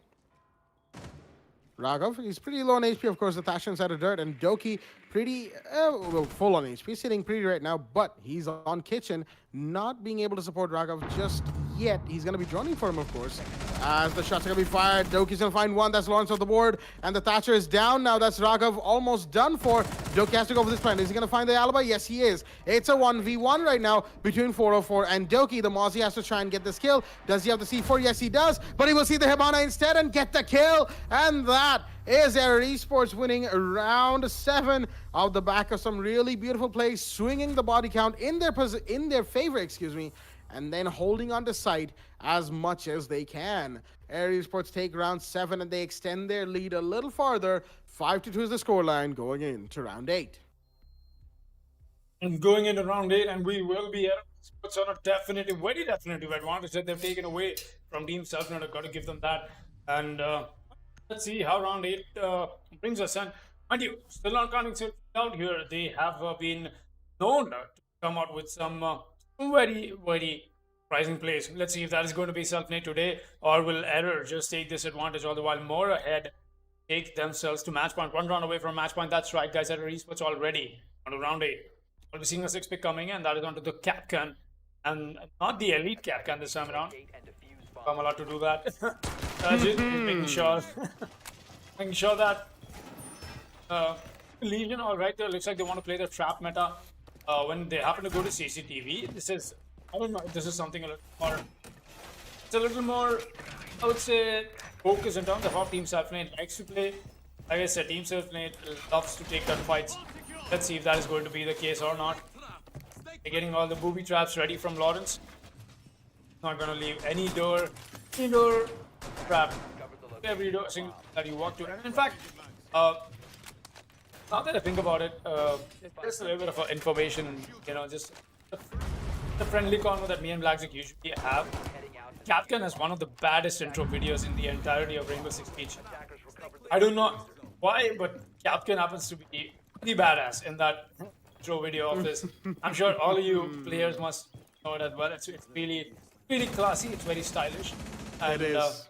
Raghav, he's pretty low on HP, of course, the Thatcher inside of dirt, and Doki pretty, well, full on HP, sitting pretty right now, but he's on kitchen, not being able to support Raghav just yet. He's going to be droning for him, of course, as the shots are going to be fired. Doki's going to find one. That's Lawrence on the board, and the Thatcher is down now. That's Raghav almost done for. Doki has to go for this plan. Is he going to find the alibi? Yes, he is. It's a 1v1 right now between 404 and Doki. The Mozzie has to try and get this kill. Does he have the C4? Yes, he does, but he will see the Hibana instead and get the kill, and that is Air Esports winning round 7 of the back of some really beautiful plays, swinging the body count in their favor, excuse me, and then holding on to site as much as they can. Air Esports take round 7 and they extend their lead a little farther. 5-2 is the scoreline going into round 8. And going into round 8, and we will be Air Esports on a very definitive advantage that they've taken away from Team Selfnade. I've got to give them that. And let's see how round 8 brings us. And mind you, still not counting out here. They have been known to come out with some very, very surprising plays. Let's see if that is going to be Selfnade today, or will Error just take this advantage all the while more ahead, take themselves to match point. One round away from match point. That's right, guys. Error Esports already on to round 8. We'll be seeing a 6-pick coming in. That is onto the Capcan, and not the elite Capcan this time around. I'm allowed to do that. Just making sure that Legion, all right, there looks like they want to play the trap meta when they happen to go to CCTV. This is I don't know if this is something a little more. It's a little more, I would say, focused in terms of how Team Selfmade likes to play. Like I said, Team Selfmade loves to take gunfights. Let's see if that is going to be the case or not. They're getting all the booby traps ready from Lawrence. Not going to leave any door trap. Every door single that you walk to. And in fact, now that I think about it, just a little bit of information, just the friendly convo that me and Blackjack usually have. Capcan has one of the baddest intro videos in the entirety of Rainbow Six Siege. I don't know why, but Capcan happens to be pretty badass in that intro video of this. I'm sure all of you players must know it as well. It's really, really classy. It's very stylish. And, It is.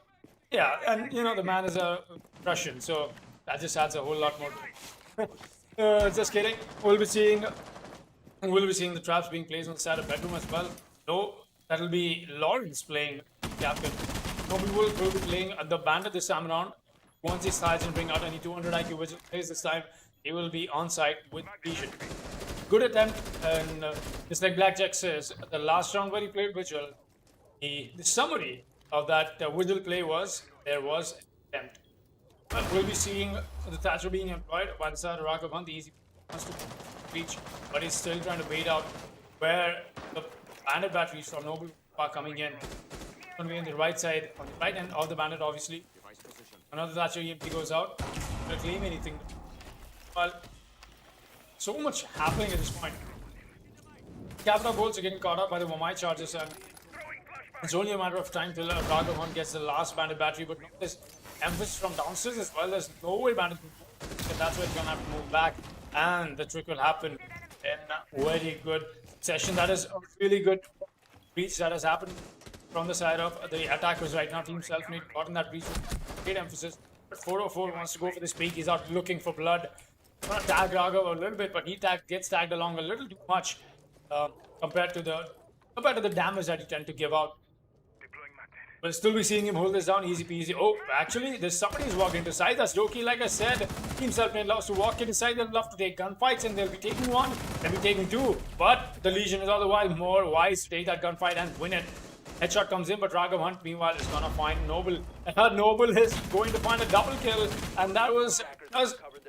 yeah, and the man is a Russian, so that just adds a whole lot more to it. Just kidding. We'll be seeing the traps being placed on the side of bedroom as well. Though that'll be Lawrence playing Captain. Nobody will be playing the bandit this time around. Once he decides and bring out any 200 IQ which plays this time, he will be on site with Vision. Good attempt, and just like Blackjack says, the last round where he played Vigil, the summary of that Vigil play was there was attempt. But we'll be seeing the Thatcher being employed by the side of Raghav Hunt. The easy wants to reach, but he's still trying to wait out where the bandit batteries from Noble are coming in. Going to be on the right side, on the right end of the bandit, obviously. Another Thatcher EMP goes out. Will claim anything. Well, so much happening at this point. Capra bolts are getting caught up by the Wamai charges, and it's only a matter of time till Raghav Hunt gets the last bandit battery. But there's emphasis from downstairs as well. There's no way bandit can move, and that's where it's going to have to move back. And the trick will happen in a very good session. That is a really good breach that has happened from the side of the attackers right now. Team Selfmade gotten that breach with great emphasis. But 404 wants to go for this peak. He's out looking for blood. Gonna tag Raghav a little bit, but he gets tagged along a little too much compared to the damage that he tend to give out. We'll still be seeing him hold this down easy peasy. Oh, actually, there's somebody who's walking to side. That's Doki. Like I said, Team Selfmade loves to walk inside. They'll love to take gunfights, and they'll be taking one, they'll be taking two. But the Legion is otherwise more wise to take that gunfight and win it. Headshot comes in, but Raghav Hunt, meanwhile, is gonna find Noble. And Noble is going to find a double kill, and that was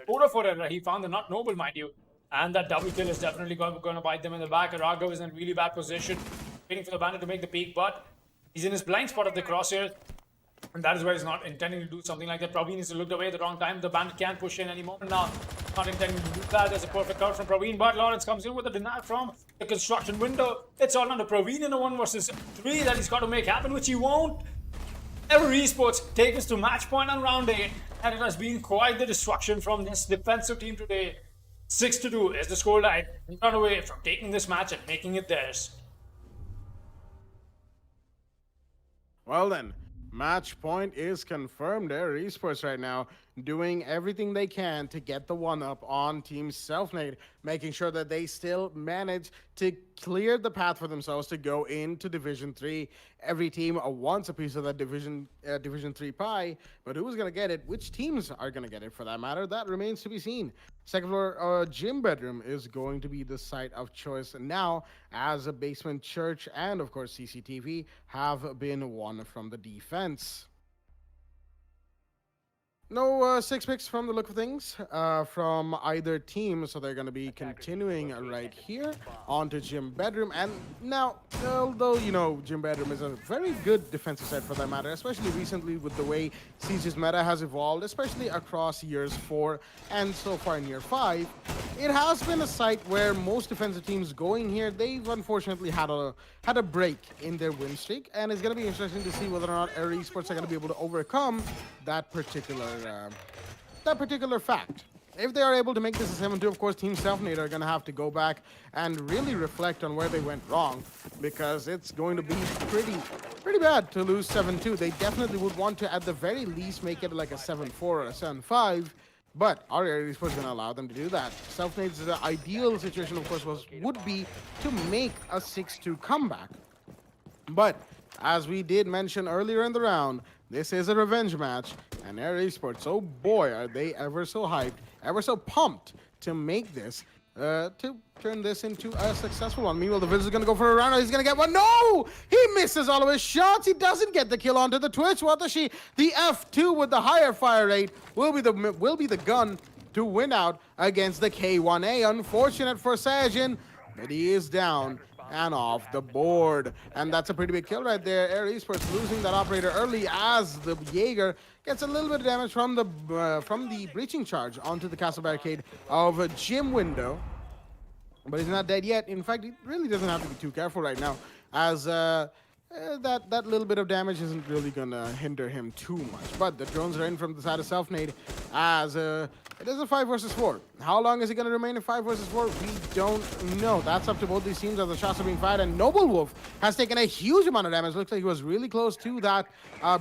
for he found the not Noble, mind you. And that double kill is definitely going to bite them in the back. Raghav is in a really bad position, waiting for the bandit to make the peak, but he's in his blind spot of the crosshair, and that is why he's not intending to do something like that. Praveen needs to look away at the wrong time. The bandit can't push in anymore now. Not intending to do that. There's a perfect cover from Praveen, but Lawrence comes in with a deny from the construction window. It's all under Praveen in a 1 versus 3 that he's got to make happen, which he won't. Every Esports take us to match point on round 8, and it has been quite the destruction from this defensive team today. 6-2 is the scoreline. Run away from taking this match and making it theirs. Well then, match point is confirmed there. Esports right now doing everything they can to get the one-up on Team Selfmade, making sure that they still manage to clear the path for themselves to go into Division 3. Every team wants a piece of that Division 3 pie, but who's going to get it? Which teams are going to get it, for that matter? That remains to be seen. Second floor gym bedroom is going to be the site of choice now, as a basement church and, of course, CCTV have been won from the defense. No 6 picks from the look of things from either team, so they're going to be continuing right here onto Gym Bedroom. And now, although, Gym Bedroom is a very good defensive set for that matter, especially recently with the way Siege's meta has evolved, especially across years 4 and so far in year 5, it has been a site where most defensive teams going here, they've unfortunately had a break in their win streak, and it's going to be interesting to see whether or not Air Esports are going to be able to overcome that particular fact. If they are able to make this a 7-2, of course, Team Selfmade are going to have to go back and really reflect on where they went wrong, because it's going to be pretty bad to lose 7-2. They definitely would want to, at the very least, make it like a 7-4 or a 7-5, but our Air Esports is going to allow them to do that. Selfmade's ideal situation, of course, would be to make a 6-2 comeback. But as we did mention earlier in the round, this is a revenge match, and Air Esports, oh boy, are they ever so hyped, ever so pumped to make this to turn this into a successful one. Meanwhile, the Viz is going to go for a round. He's going to get one. No! He misses all of his shots. He doesn't get the kill onto the Twitch. Watashi, the F2 with the higher fire rate, will be the gun to win out against the K1A. Unfortunate for Sajin, but he is down and off the board. And that's a pretty big kill right there. Air Esports losing that operator early as the Jaeger gets a little bit of damage from the breaching charge onto the castle barricade of a gym window. But he's not dead yet. In fact, he really doesn't have to be too careful right now, as that little bit of damage isn't really gonna hinder him too much. But the drones are in from the side of Selfnade, as it is a 5 versus 4. How long is he gonna remain in 5 versus 4? We don't know. That's up to both these teams as the shots are being fired. And Noble Wolf has taken a huge amount of damage. Looks like he was really close to that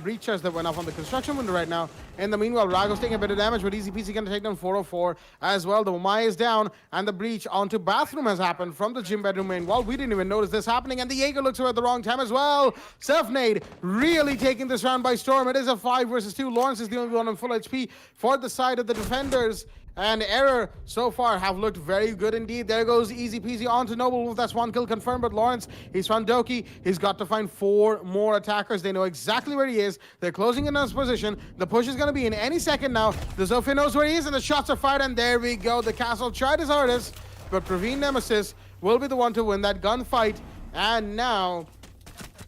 breach charge that went off on the construction window right now. In the meanwhile, Rago's taking a bit of damage, but Easy Peasy gonna take down 404 as well. The Umai is down, and the breach onto bathroom has happened from the gym bedroom main wall. We didn't even notice this happening, and the Jaeger looks away at the wrong time as well. Selfnade really taking this round by storm. It is a 5 versus 2. Lawrence is the only one on full HP for the side of the defenders. And Error so far have looked very good indeed. There goes Easy Peasy onto Noble Wolf. That's 1 kill confirmed, but Lawrence, he's found Doki. He's got to find 4 more attackers. They know exactly where he is. They're closing in on his position. The push is going to be in any second now. The Zofia knows where he is, and the shots are fired, and there we go. The castle tried his hardest, but Praveen Nemesis will be the one to win that gunfight. And now,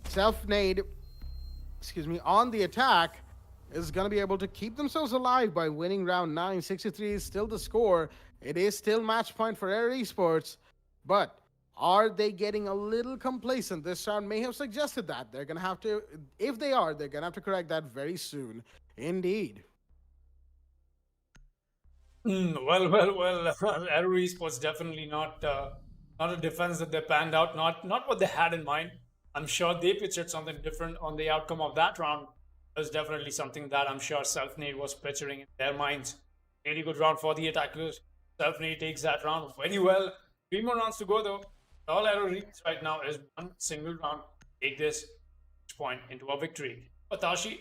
Selfnade, on the attack, is going to be able to keep themselves alive by winning round 9. 63 is still the score. It is still match point for Air Esports, but are they getting a little complacent? This round may have suggested that. They're going to have to, if they are, they're going to have to correct that very soon. Indeed. Well. Air Esports definitely not a defense that they planned out. Not what they had in mind. I'm sure they pictured something different on the outcome of that round. Was definitely something that I'm sure Selfnade was picturing in their minds. Really good round for the attackers. Selfnade takes that round very well. 3 more rounds to go though. All Arrow needs right now is one single round. Take this point into a victory. Watashi is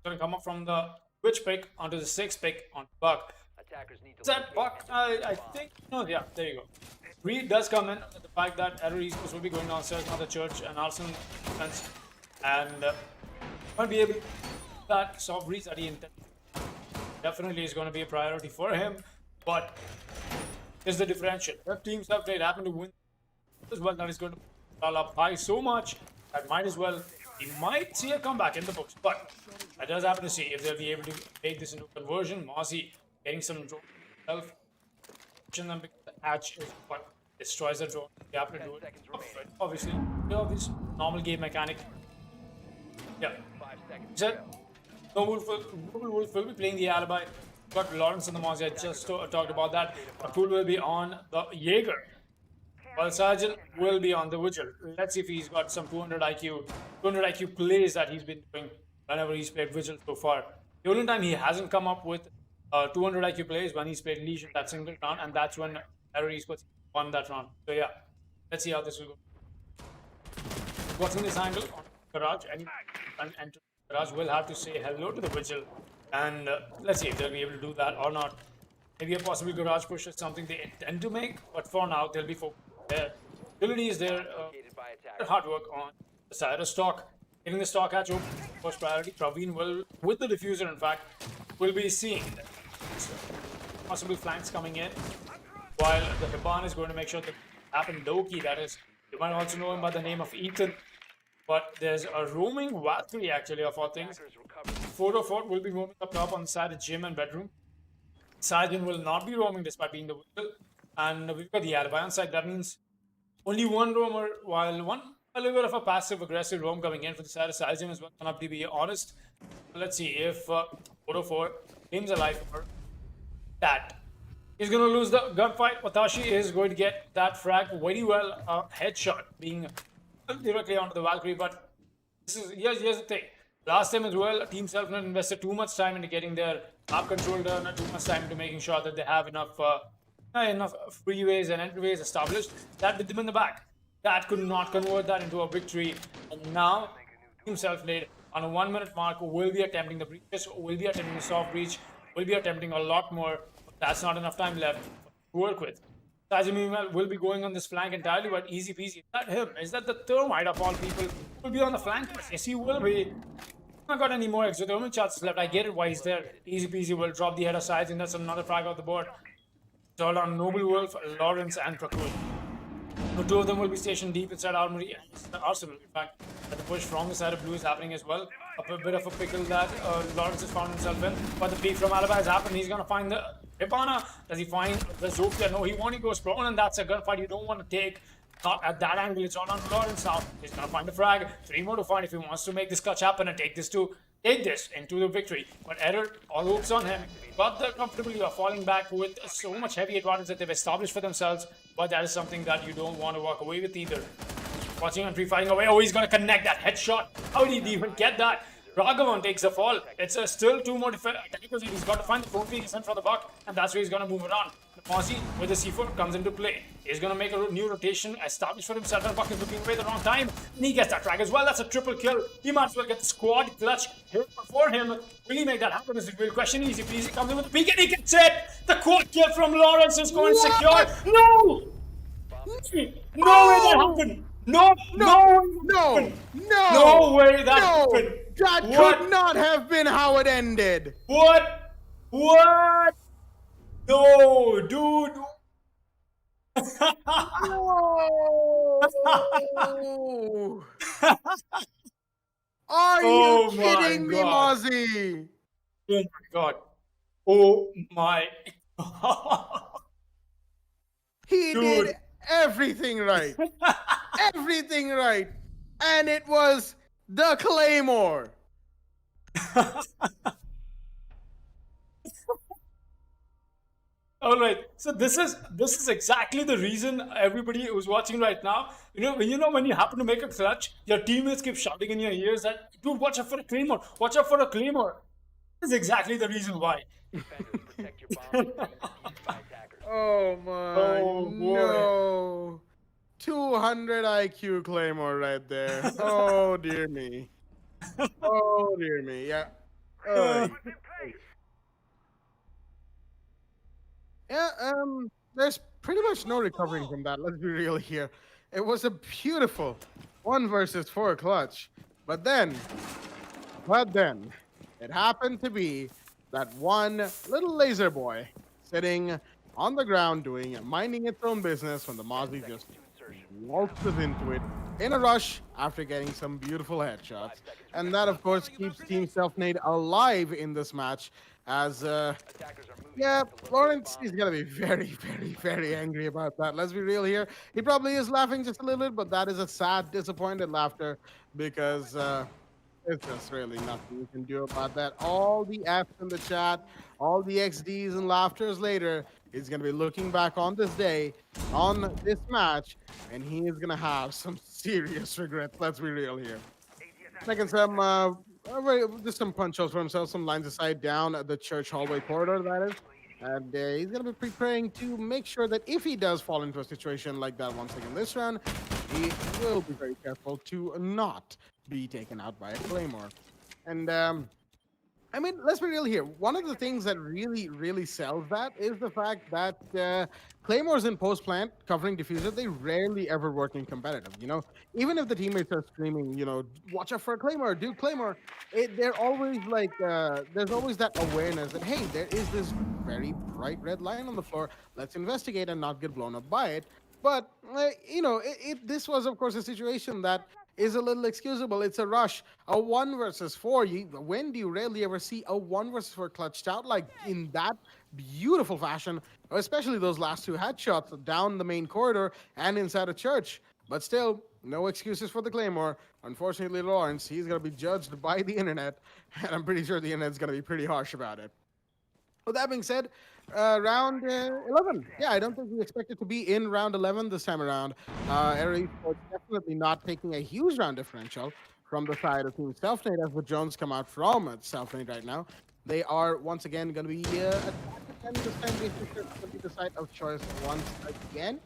going to come up from the Twitch pick onto the 6th pick on Buck. Attackers need to Is that Buck? I think. No, yeah, there you go. Reed does come in. The fact that Arrow Esports will be going downstairs now, the church and Arsenal defense. And won't be able to that soft breach that he intended. Definitely is going to be a priority for him, but is the differential. If teams have played happen to win as well, that is going to fall up high so much that might as well, he might see a comeback in the books, but that does happen to see if they'll be able to make this into conversion. Mossy getting some drone himself, them because the hatch is what destroys the drone. You have to do it. Obviously, this normal game mechanic. Yeah. 5 seconds. Said Noble Wolf will be playing the alibi, but Lawrence and the Mossy, I just talked about that. Akul will be on the Jaeger, while Sergeant will be on the Vigil. Let's see if he's got some 200 IQ plays that he's been doing whenever he's played Vigil so far. The only time he hasn't come up with 200 IQ plays when he's played Legion that single round, and that's when Air Esports won that round. So yeah, let's see how this will go. Watching this angle on Garage, and Garage will have to say hello to the Vigil, and let's see if they'll be able to do that or not. Maybe a possible Garage push is something they intend to make, but for now they'll be focused. Their ability is their hard work on the side of stock. Getting the stock hatch open, first priority. Praveen will, with the diffuser in fact, will be seeing possible flanks coming in, while the Hiban is going to make sure that happen. Doki, that is, you might also know him by the name of Ethan. But there's a roaming Valkyrie actually of all things. 404 will be roaming up top on the side of gym and bedroom. Sergeant will not be roaming despite being the Whistle. And we've got the alibi on side. That means only one roamer, while a little bit of a passive aggressive roam coming in for the side of Sergeant as well. Cannot be honest. Let's see if 404 gains alive for that. He's going to lose the gunfight. Watashi is going to get that frag very well. Headshot being directly onto the Valkyrie, but here's the thing. Last time as well, Team Selfnet invested too much time into getting their map control done, not too much time into making sure that they have enough freeways and entryways established. That bit them in the back. That could not convert that into a victory. And now, Team Selfnet on a 1 minute mark will be attempting the breaches, will be attempting the soft breach, will be attempting a lot more. But that's not enough time left to work with. Sajid meanwhile will be going on this flank entirely, but easy peasy. Is that him? Is that the Thermite of all people? Will be on the flank? Yes, he will be. Not got any more exothermic shots left. I get it why he's there. Easy peasy will drop the head of Sajid, and that's another frag off the board. It's all on Noble Wolf, Lawrence, and Prakul. The two of them will be stationed deep inside Armory and the Arsenal. In fact, the push from the side of Blue is happening as well. A bit of a pickle that Lawrence has found himself in. But the peek from Alaba has happened. He's going to find the Hibana. Does he find the Zofia? No, he won't. He goes prone, and that's a gunfight you don't want to take. Not at that angle. It's all on Lawrence now. He's going to find the frag. 3 more to find if he wants to make this clutch happen and take this into the victory. But Error, all hopes on him. But they're comfortably falling back with so much heavy advantage that they've established for themselves. But that is something that you don't want to walk away with either. Watching on fighting away. Oh, he's going to connect that headshot. How did he even get that? Raghavan takes the fall. It's still 2 more attackers. He's got to find the trophy he sent for the buck, and that's where he's going to move it on. Mozzie with the C4 comes into play. He's going to make a new rotation, establish for himself, and Buck is looking away the wrong time. And he gets that frag as well. That's a triple kill. He might as well get the squad clutch here for him. Will he make that happen? Is the real question. Easy peasy comes in with the peek, and he gets it. The quad kill from Lawrence is going secure. No! No way that happened. No way that happened. That could not have been how it ended. What? No, dude. No. Are you kidding me, Mozzie? Oh my god. Oh my god. He did everything right. Everything right. And it was the Claymore. All right. So this is exactly the reason everybody who's watching right now, when you happen to make a clutch, your teammates keep shouting in your ears that, dude, watch out for a Claymore. Watch out for a Claymore. This is exactly the reason why. Protect your bombs from attackers. Oh my. Oh, boy. No. 200 IQ Claymore right there. Oh dear me. Oh dear me. Yeah. Yeah, there's pretty much no recovering from that. Let's be real here. It was a beautiful 1 versus 4 clutch. But then, it happened to be that one little laser boy sitting on the ground minding its own business when the Mozzie just waltzes into it in a rush after getting some beautiful headshots. And that, of course, keeps Team Selfnade alive in this match as, yeah, Lawrence is going to be very, very, very angry about that. Let's be real here. He probably is laughing just a little bit, but that is a sad, disappointed laughter because it's just really nothing you can do about that. All the F's in the chat, all the XDs and laughters later, he's going to be looking back on this day, on this match, and he is going to have some serious regrets. Let's be real here. Making some, just some punch holes for himself, some lines of sight down the church hallway corridor, that is. And he's going to be preparing to make sure that if he does fall into a situation like that once again this round, he will be very careful to not be taken out by a Claymore. And, I mean, let's be real here. One of the things that really, really sells that is the fact that Claymores in post-plant covering diffuser, they rarely ever work in competitive, Even if the teammates are screaming, watch out for a Claymore, do Claymore, they're always like, there's always that awareness that, hey, there is this very bright red line on the floor. Let's investigate and not get blown up by it. But, this was, of course, a situation that is a little excusable. It's a rush. A 1 versus 4. When do you rarely ever see a 1 versus 4 clutched out like in that beautiful fashion? Especially those last 2 headshots down the main corridor and inside a church. But still, no excuses for the Claymore. Unfortunately, Lawrence, he's going to be judged by the internet. And I'm pretty sure the internet's going to be pretty harsh about it. With that being said, round 11. Yeah, I don't think we expected to be in round 11 this time around. Esports definitely not taking a huge round differential from the side of Team Selfnade as the Jones come out from Selfnade right now. They are once again going to be attacking this time. Going to be the side of choice once again.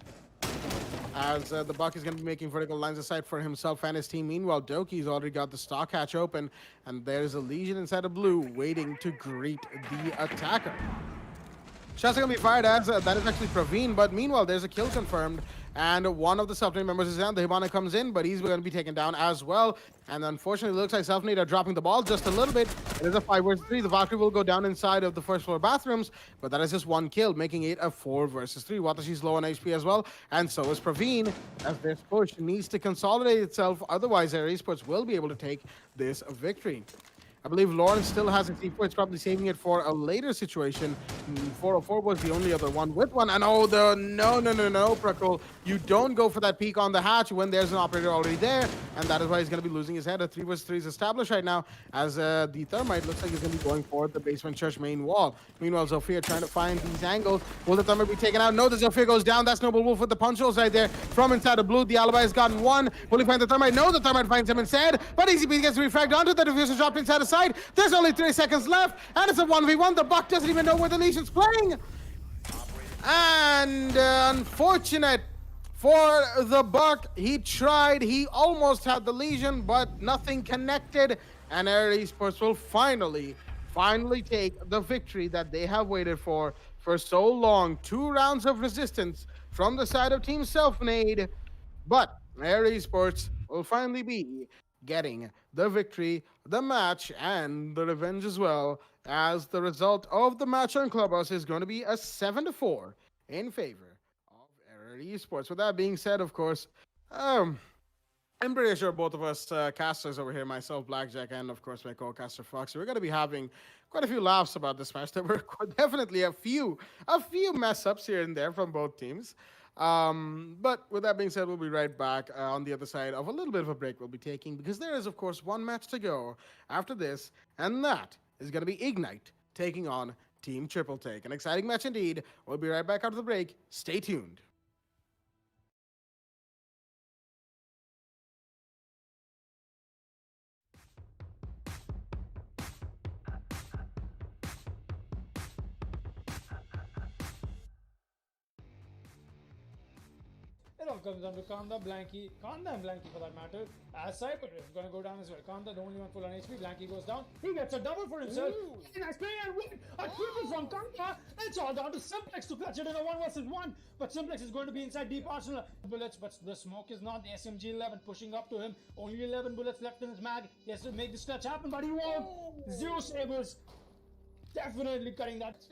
As the Buck is going to be making vertical lines of sight for himself and his team. Meanwhile, Doki's already got the stock hatch open, and there's a Legion inside of blue waiting to greet the attacker. Shots are gonna be fired as that is actually Praveen, but meanwhile there's a kill confirmed, and one of the Selfnade members is down. The Hibana comes in, but he's gonna be taken down as well. And unfortunately, it looks like Selfnade are dropping the ball just a little bit. It is a 5 versus 3. The Valkyrie will go down inside of the first floor bathrooms, but that is just one kill, making it a 4 versus 3. Watashi's low on HP as well, and so is Praveen, as this push needs to consolidate itself. Otherwise, their esports will be able to take this victory. I believe Lawrence still has a C4. It's probably saving it for a later situation. 404 was the only other one with one. And oh, no, Prakul. You don't go for that peek on the hatch when there's an operator already there. And that is why he's going to be losing his head. A 3 versus 3 is established right now, as the Thermite looks like he's going to be going for the basement church main wall. Meanwhile, Zofia trying to find these angles. Will the Thermite be taken out? No, the Zofia goes down. That's Noble Wolf with the punch holes right there from inside of blue. The Alibi has gotten one. Will he find the Thermite? No, the Thermite finds him instead. But ECB gets refragged onto the diffuser, dropped inside the side. There's only 3 seconds left, and it's a 1v1. The Buck doesn't even know where the Legion's playing. And unfortunate for the Buck. He tried. He almost had the Legion, but nothing connected. And Air Esports will finally take the victory that they have waited for so long. 2 rounds of resistance from the side of Team Selfnade. But Air Esports will finally be getting the victory, the match, and the revenge as well, as the result of the match on Clubhouse is going to be a 7-4 in favor of Error Esports. With that being said, of course, I'm pretty sure both of us casters over here, myself, Blackjack, and of course my co-caster Fox, we're going to be having quite a few laughs about this match. There were definitely a few mess ups here and there from both teams. But with that being said, we'll be right back on the other side of a little bit of a break we'll be taking, because there is, of course, one match to go after this, and that is going to be Ignite taking on Team Triple Take. An exciting match indeed. We'll be right back after the break. Stay tuned. It all comes down to Kanda and Blanky for that matter, as Cyber is going to go down as well. Kanda, the only one full on HP. Blanky goes down. He gets a double for himself. Nice play and win. A triple from Kanda. It's all down to Simplex to clutch it in a 1 versus 1. But Simplex is going to be inside deep arsenal bullets. But the smoke is not. The SMG 11 pushing up to him. Only 11 bullets left in his mag. He has to make this clutch happen, but he won't. 0 sabers. Definitely cutting that.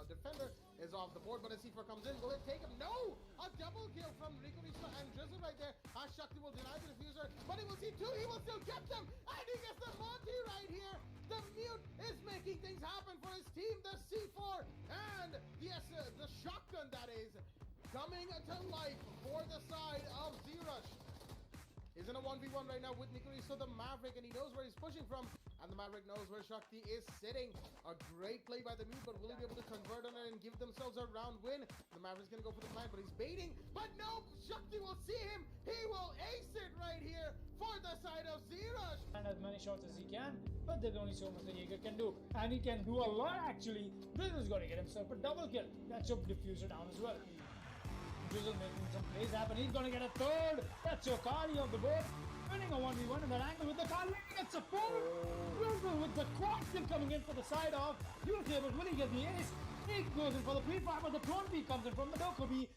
Defender is off the board, but a C4 comes in. Will it take him? No! A double kill from Rico Risa and Drizzle right there. Shakti will deny the diffuser, but he will see 2. He will still get them, and he gets the Monty right here. The Mute is making things happen for his team. The C4 and the shotgun that is coming to life for the side of Z-Rush. He's in a 1v1 right now with Nikoriso, the Maverick, and he knows where he's pushing from. And the Maverick knows where Shakti is sitting. A great play by the Mute, but will he be able to convert on it and give themselves a round win? The Maverick's going to go for the plant, but he's baiting. But no, Shakti will see him. He will ace it right here for the side of Z-Rush. And as many shots as he can, but there's only so much the Jaeger can do. And he can do a lot actually. Drizzle's going to get himself a double kill. That should diffuser down as well. Drizzle making some plays happen. He's going to get a third. That's your Kali of the board. Winning a 1v1 in that angle with the Kali. Gets a 4. Drizzle with the quad kill coming in for the side of UK, but will he get the ace? He goes in for the pre-fire, but the drone B comes in from the Dokubi.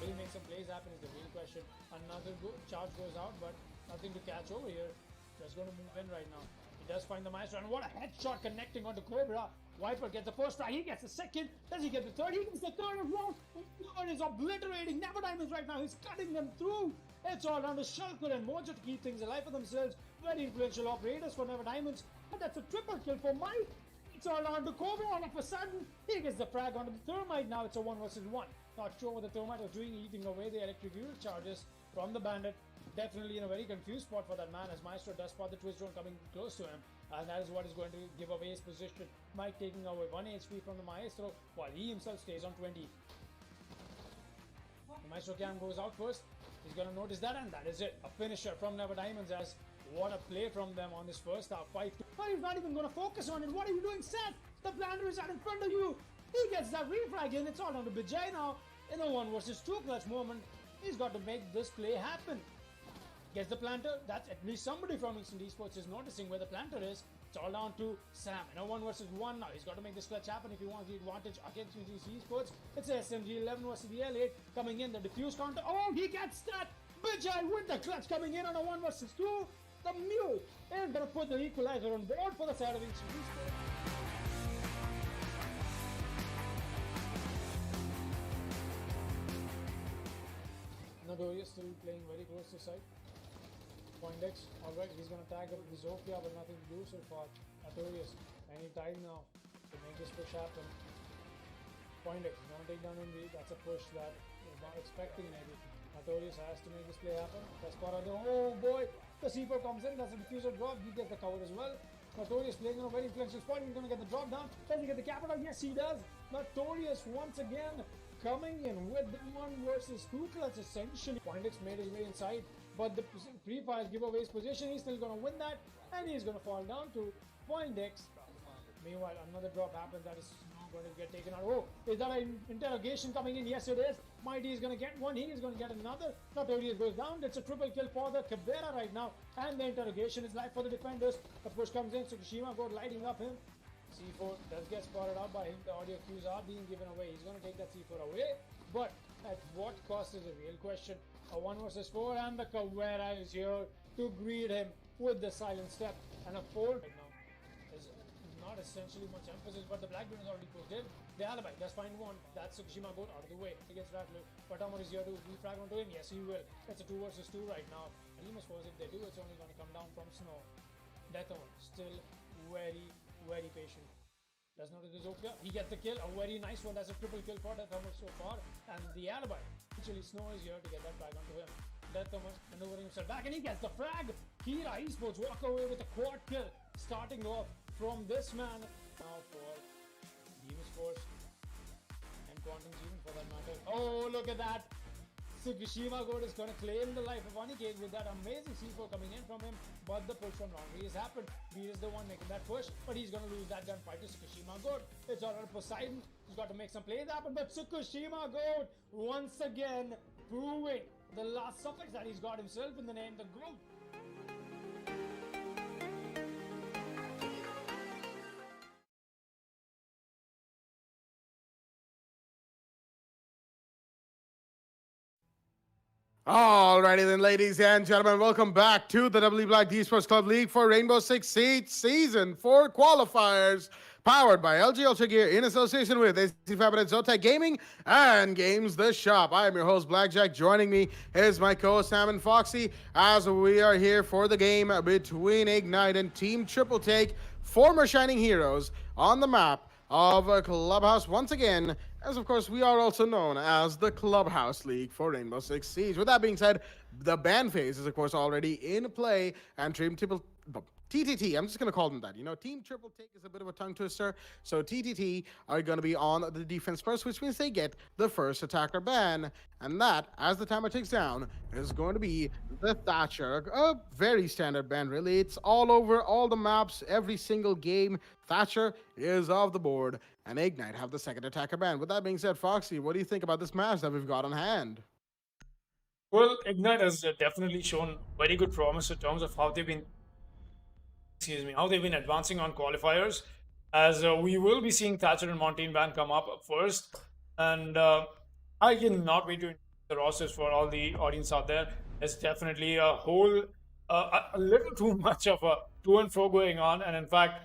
Will he make some plays happen is the real question. Another charge goes out, but nothing to catch over here. Just going to move in right now. He does find the Maestro, and what a headshot connecting onto Cobra. Viper gets the first try, he gets the second. Does he get the third? He gets the third as well. Third is obliterating Never Diamonds right now. He's cutting them through. It's all down to Shulker and Mojo to keep things alive for themselves. Very influential operators for Never Diamonds. But that's a triple kill for Mike. It's all down to Cobra all of a sudden. He gets the frag onto the Thermite. Now it's a 1 versus 1. Not sure what the Thermite was doing, eating away the electric unit charges from the Bandit. Definitely in a very confused spot for that man, as Maestro does spot the twist drone coming close to him, and that is what is going to give away his position. Mike taking away 1 HP from the Maestro while he himself stays on 20. The Maestro cam goes out first. He's going to notice that, and that is it. A finisher from Never Diamonds. As what a play from them on this first half fight. But he's not even going to focus on it. What are you doing, Seth? The planter is right in front of you. He gets that refrag in. It's all down to Bijay now. In a 1 versus 2 clutch moment, he's got to make this play happen. Gets the planter. That's at least somebody from Instant Esports is noticing where the planter is. It's all down to Sam. In a 1 versus 1 now. He's got to make this clutch happen if he wants the advantage against Instant Esports. It's SMG 11 versus the L8 coming in. The diffuse counter. Oh, he gets that. Bijay with the clutch coming in on a 1 versus 2. The mute is going to put the equalizer on board for the side of Instant Esports. Notorious still playing very close to side. Poindex, alright, he's gonna tag up with Zofia, but nothing to do so far. Notorious, any time now to make this push happen. Poindex is gonna take down Envy. That's a push that was not expecting maybe. Notorious has to make this play happen. That's part of the oh boy, the C4 comes in, that's a diffuser drop, he gets the cover as well. Notorious playing on a very influential spot, he's gonna get the drop down. Does he get the capital? Yes, he does. Notorious once again coming in with the 1 versus 2 clutch essentially. Poindex made his way inside, but the pre-fires give away his position. He's still gonna win that, and he's gonna fall down to Poindex. Meanwhile, another drop happens that is not going to get taken out. Oh, is that an interrogation coming in? Yes, it is. Mighty is going to get one. He is going to get another. Notorious goes down. It's a triple kill for the Caveira right now, and the interrogation is live for the defenders. The push comes in. Tsukushima got lighting up him. C4 does get spotted out by him. The audio cues are being given away. He's going to take that C4 away, but at what cost is a real question. A 1 versus 4, and the Caveira is here to greet him with the silent step, and a 4 right now is not essentially much emphasis, but the Blackbeard is already pushed in. The alibi does find one. That's Tsukushima Goat out of the way. He gets Rattler. Patamor is here to refrag onto him. Yes, he will. It's a 2 versus 2 right now. Elimus Force, if they do, it's only going to come down from Snow. Deathon still very, very patient. Does not do the Zofia. He gets the kill. A very nice one. That's a triple kill for Death Thomas so far. And the alibi. Actually, Snow is here to get that flag onto him. Death Thomas maneuvering himself back, and he gets the frag. Kira Esports walk away with a quad kill. Starting off from this man. Now for Demon's Force and Quantum Demon for that matter. Oh, look at that. Tsukushima God is going to claim the life of Aniket with that amazing C4 coming in from him, but the push from Laundry has happened. Beat is the one making that push, but he's going to lose that gunfight to Tsukushima God. It's alright, Poseidon. He's got to make some plays happen, but Tsukushima God once again proving the last suffix that he's got himself in the name, the GOAT. Alrighty then, ladies and gentlemen, welcome back to the W Black Esports Club League for Rainbow Six Siege Season 4 Qualifiers, powered by LG Ultragear in association with AC Fibernet, Zotac Gaming, and Games The Shop. I am your host, Blackjack. Joining me is my co-host, Sam and Foxy, as we are here for the game between Ignite and Team Triple Take, former Shining Heroes, on the map of a Clubhouse once again, as of course we are also known as the Clubhouse League for Rainbow Six Siege. With that being said, the ban phase is of course already in play, and Team Triple TTT, I'm just going to call them that. You know, Team Triple Take is a bit of a tongue twister, so TTT are going to be on the defense first, which means they get the first attacker ban, and that, as the timer ticks down, is going to be the Thatcher. A very standard ban, really. It's all over all the maps, every single game. Thatcher is off the board, and Ignite have the second attacker ban. With that being said, Foxy, what do you think about this match that we've got on hand? Well, Ignite has definitely shown very good promise in terms of how they've been advancing on qualifiers, as we will be seeing Thatcher and Montaigne ban come up first, and I cannot wait to introduce the rosters for all the audience out there. There's definitely a whole a little too much of a to and fro going on, and in fact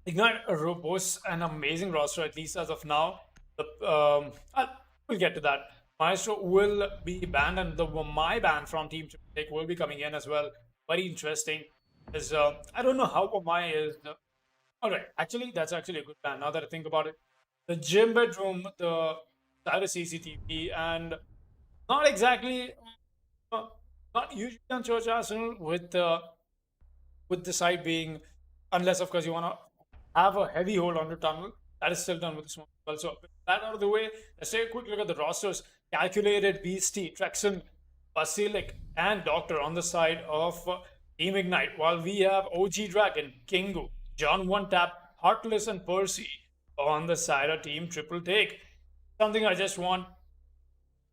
Ignite boasts an amazing roster, at least as of now. We'll get to that. Maestro will be banned, and the my ban from Team Take will be coming in as well. Very interesting. Is I don't know how Omai is. Alright, actually, that's actually a good plan now that I think about it. The gym bedroom, the side of CCTV, and not exactly, not usually on Church Arsenal with the side being, unless of course you want to have a heavy hold on the tunnel. That is still done with the smoke. Also, with that out of the way, let's take a quick look at the rosters. Calculated, Beastie, Trexon, Basilic, and Doctor on the side of Team Ignite, while we have OG Dragon, Kingu, John One Tap, Heartless, and Percy on the side of Team Triple Take. Something I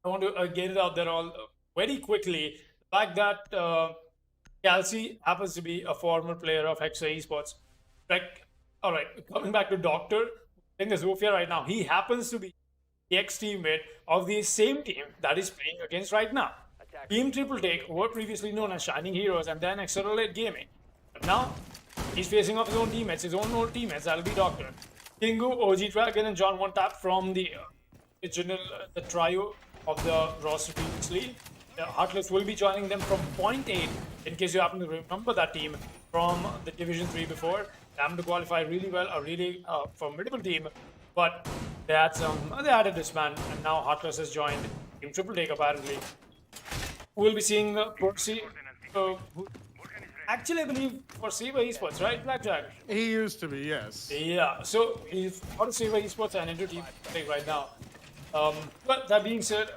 want to get it out there all very quickly. fact that Kelsey happens to be a former player of Hexa Esports. Like, all right, coming back to Doctor, in the Zofia right now, he happens to be the ex-teammate of the same team that is playing against right now. Team Triple Take were previously known as Shining Heroes and then Accelerate Gaming. But now, he's facing off his own teammates, his own old teammates. That'll be Doctor, Kingu, OG Dragon, and John One Tap from the original, the trio of the roster previously. Heartless will be joining them from Point 8, in case you happen to remember that team from the Division 3 before. They happened to qualify really well, a really formidable team, but they had a disband, and now Heartless has joined Team Triple Take apparently. We'll be seeing Percy, who actually I believe for Saber Esports, right, Blackjack? He used to be, yes. Yeah, so he's out of Saber Esports and into Team Triple Take right now. But that being said,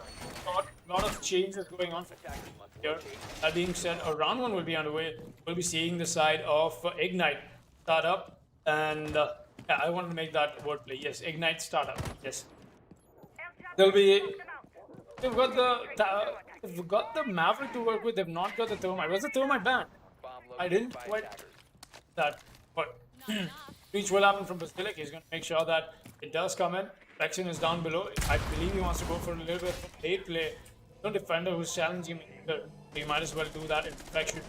a lot of changes going on here. That being said, a round one will be underway. We'll be seeing the side of Ignite startup, and yeah, I wanted to make that wordplay. Yes, Ignite startup. Yes, they'll be. They've got the Maverick to work with. They've not got the Thermite. Was the Thermite banned? I didn't quite that, but reach will happen from Basilic. He's going to make sure that it does come in. Rexon is down below. I believe he wants to go for a little bit of late play. No defender who's challenging him either. He might as well do that in Rexon.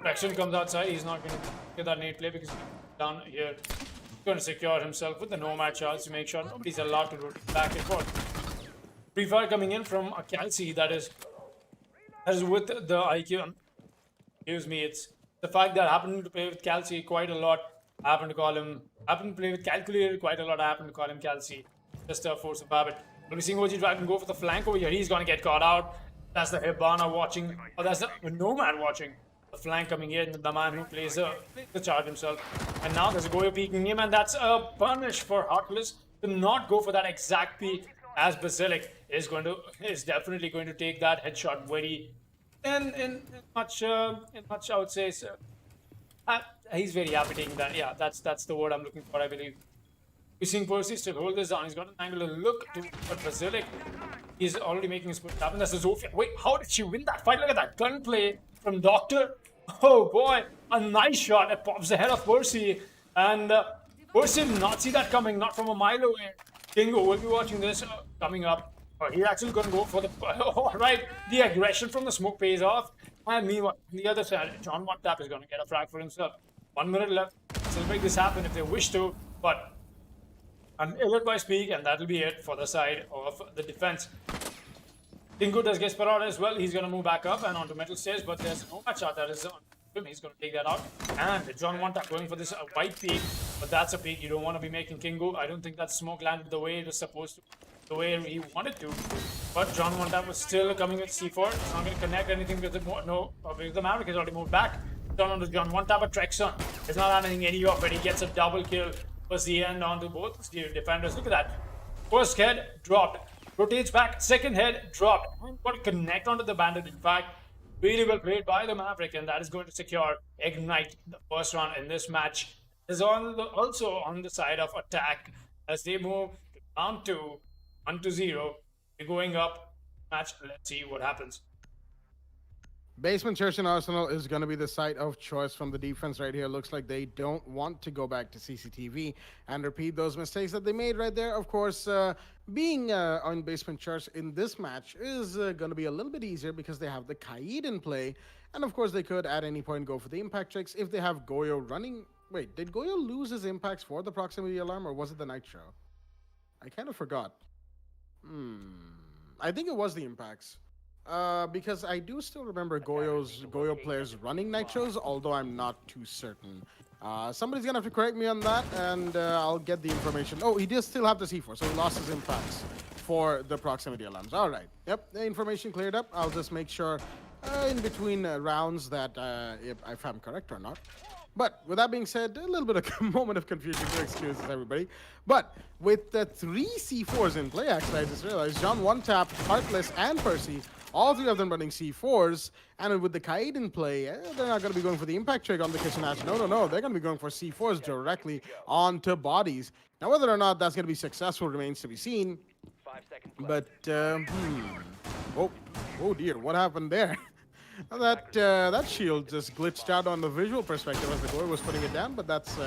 Rexon comes outside. He's not going to get that late play because he's down here. He's going to secure himself with the nomad charge to make sure nobody's allowed to rotate back and forth. Free fire coming in from a Kelsey that is with the IQ. Excuse me, it's the fact that I happen to play with Kelsey quite a lot. I happen to play with Calculator quite a lot. I happen to call him Kelsey. Just a force of habit. We'll be seeing OG Dragon go for the flank over here. He's going to get caught out. That's the Hibana watching. Oh, that's the Nomad watching. The flank coming in. The man who plays the charge himself. And now there's a Goyo peeking him. And that's a punish for Heartless to not go for that exact peek. As Basilic is definitely going to take that headshot very in much I would say so. He's very happy taking that. Yeah, that's the word I'm looking for, I believe. We're seeing Percy still hold this down. He's got an angular look to Basilic. He's already making his push happen. That's a Zofia. Wait, how did she win that fight? Look at that gunplay from Doctor. Oh boy, a nice shot. It pops the head of Percy. And Percy did not see that coming, not from a mile away. Kingo will be watching this coming up. He's actually going to go for the... Alright, the aggression from the smoke pays off. And meanwhile, on the other side, John One Tap is going to get a frag for himself. 1 minute left. Still make this happen if they wish to. But an ill-advised peak, and that'll be it for the side of the defense. Kingo does get spot out as well. He's going to move back up and onto metal stairs. But there's no match out that is on him. He's going to take that out. And John One Tap going for this white peak. But that's a peak you don't want to be making, Kingo. I don't think that smoke landed the way it was supposed to. The way he wanted to, but John One Tap was still coming with C4. It's not going to connect anything with it. Because the Maverick has already moved back. Down onto John One Tap, but Trexon is not having any of it. He gets a double kill. Was the end onto both defenders. Look at that. First head dropped, rotates back. Second head dropped. Got to connect onto the Bandit. In fact, really well played by the Maverick, and that is going to secure Ignite the first round in this match. Is also on the side of attack as they move down to 1-0. We're going up. Match. Let's see what happens. Basement Church and Arsenal is going to be the site of choice from the defense right here. Looks like they don't want to go back to CCTV and repeat those mistakes that they made right there. Of course, being on Basement Church in this match is going to be a little bit easier because they have the Kaid in play. And of course, they could at any point go for the impact tricks if they have Goyo running. Wait, did Goyo lose his impacts for the proximity alarm or was it the Nitro? I kind of forgot. I think it was the impacts. Because I do still remember Goyo players running Nitros, although I'm not too certain. Somebody's gonna have to correct me on that, and I'll get the information. Oh, he does still have the C4, so he lost his impacts for the proximity alarms. All right. Yep, the information cleared up. I'll just make sure in between rounds that if I'm correct or not. But with that being said, a little bit of a moment of confusion, so excuses everybody. But with the 3 C4s in play, actually, I just realized John One Tap, Heartless, and Percy, all 3 of them running C4s, and with the Kaid in play, they're not going to be going for the impact trick on the Kitchen Hatch. No, they're going to be going for C4s directly onto bodies. Now, whether or not that's going to be successful remains to be seen. 5 seconds left. But, oh dear, what happened there? That shield just glitched out on the visual perspective as the goalie was putting it down, but that's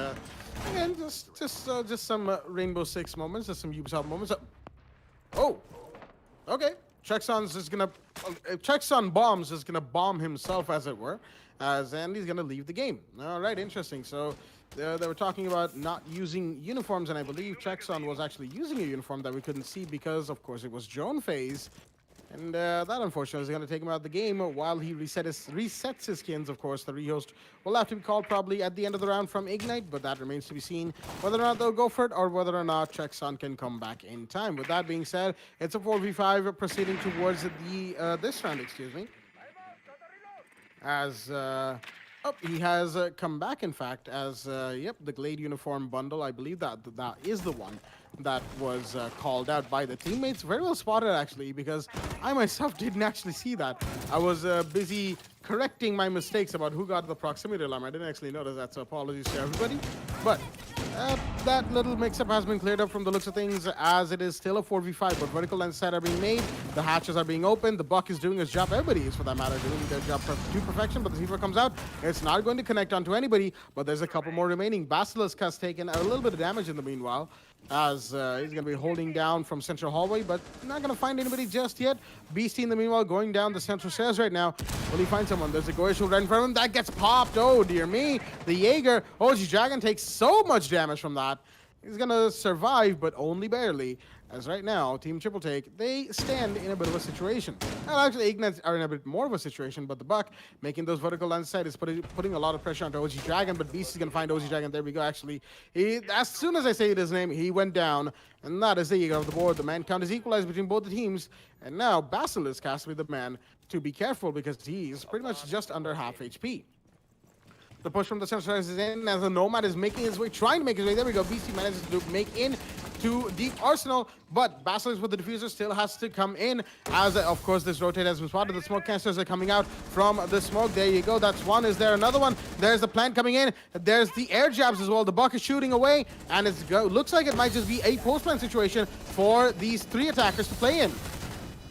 again just some Rainbow Six moments, just some Ubisoft moments. Oh, okay. Chexon's just gonna Chexon bombs is gonna bomb himself, as it were, and he's gonna leave the game. All right, interesting. So they were talking about not using uniforms, and I believe Chexon was actually using a uniform that we couldn't see because, of course, it was drone phase. And that, unfortunately, is going to take him out of the game while he resets his skins. Of course, the rehost will have to be called probably at the end of the round from Ignite, but that remains to be seen whether or not they'll go for it or whether or not Chexon can come back in time. With that being said, it's a 4v5 proceeding towards the this round, excuse me. As he has come back, in fact, as yep, the Glade uniform bundle. I believe that is the one that was called out by the teammates. Very well spotted, actually, because I myself didn't actually see that. I was busy correcting my mistakes about who got the proximity alarm. I didn't actually notice that, so apologies to everybody. But that little mix-up has been cleared up from the looks of things, as it is still a 4v5, but vertical lens sight are being made, the hatches are being opened, the Buck is doing his job, everybody is, for that matter, doing their job to perfection, but the Zephyr comes out, it's not going to connect onto anybody, but there's a couple more remaining. Basilisk has taken a little bit of damage in the meanwhile, as he's going to be holding down from central hallway, but not going to find anybody just yet. Beastie, in the meanwhile, going down the central stairs right now. Will he find someone? There's a Goya right in front of him. That gets popped. Oh, dear me. The Jaeger. OG Dragon takes so much damage from that. He's going to survive, but only barely. As right now, Team Triple Take, they stand in a bit of a situation. Well, actually, Ignites are in a bit more of a situation, but the Buck, making those vertical lens sight, is putting a lot of pressure onto OG Dragon, but Beast is going to find OG Dragon. There we go, actually. As soon as I say his name, he went down, and that is the Jaeger of the board. The man count is equalized between both the teams, and now Basilisk has to be the man to be careful, because he's pretty much just under half HP. The push from the center is in as the Nomad is making his way, trying to make his way. There we go. BC manages to make in to Deep Arsenal, but Basilisk with the diffuser still has to come in, as of course this rotate has been spotted. The smoke canisters are coming out from the smoke. There you go. That's one. Is there another one? There's the plant coming in. There's the air jabs as well. The Buck is shooting away, and it looks like it might just be a post-plant situation for these three attackers to play in.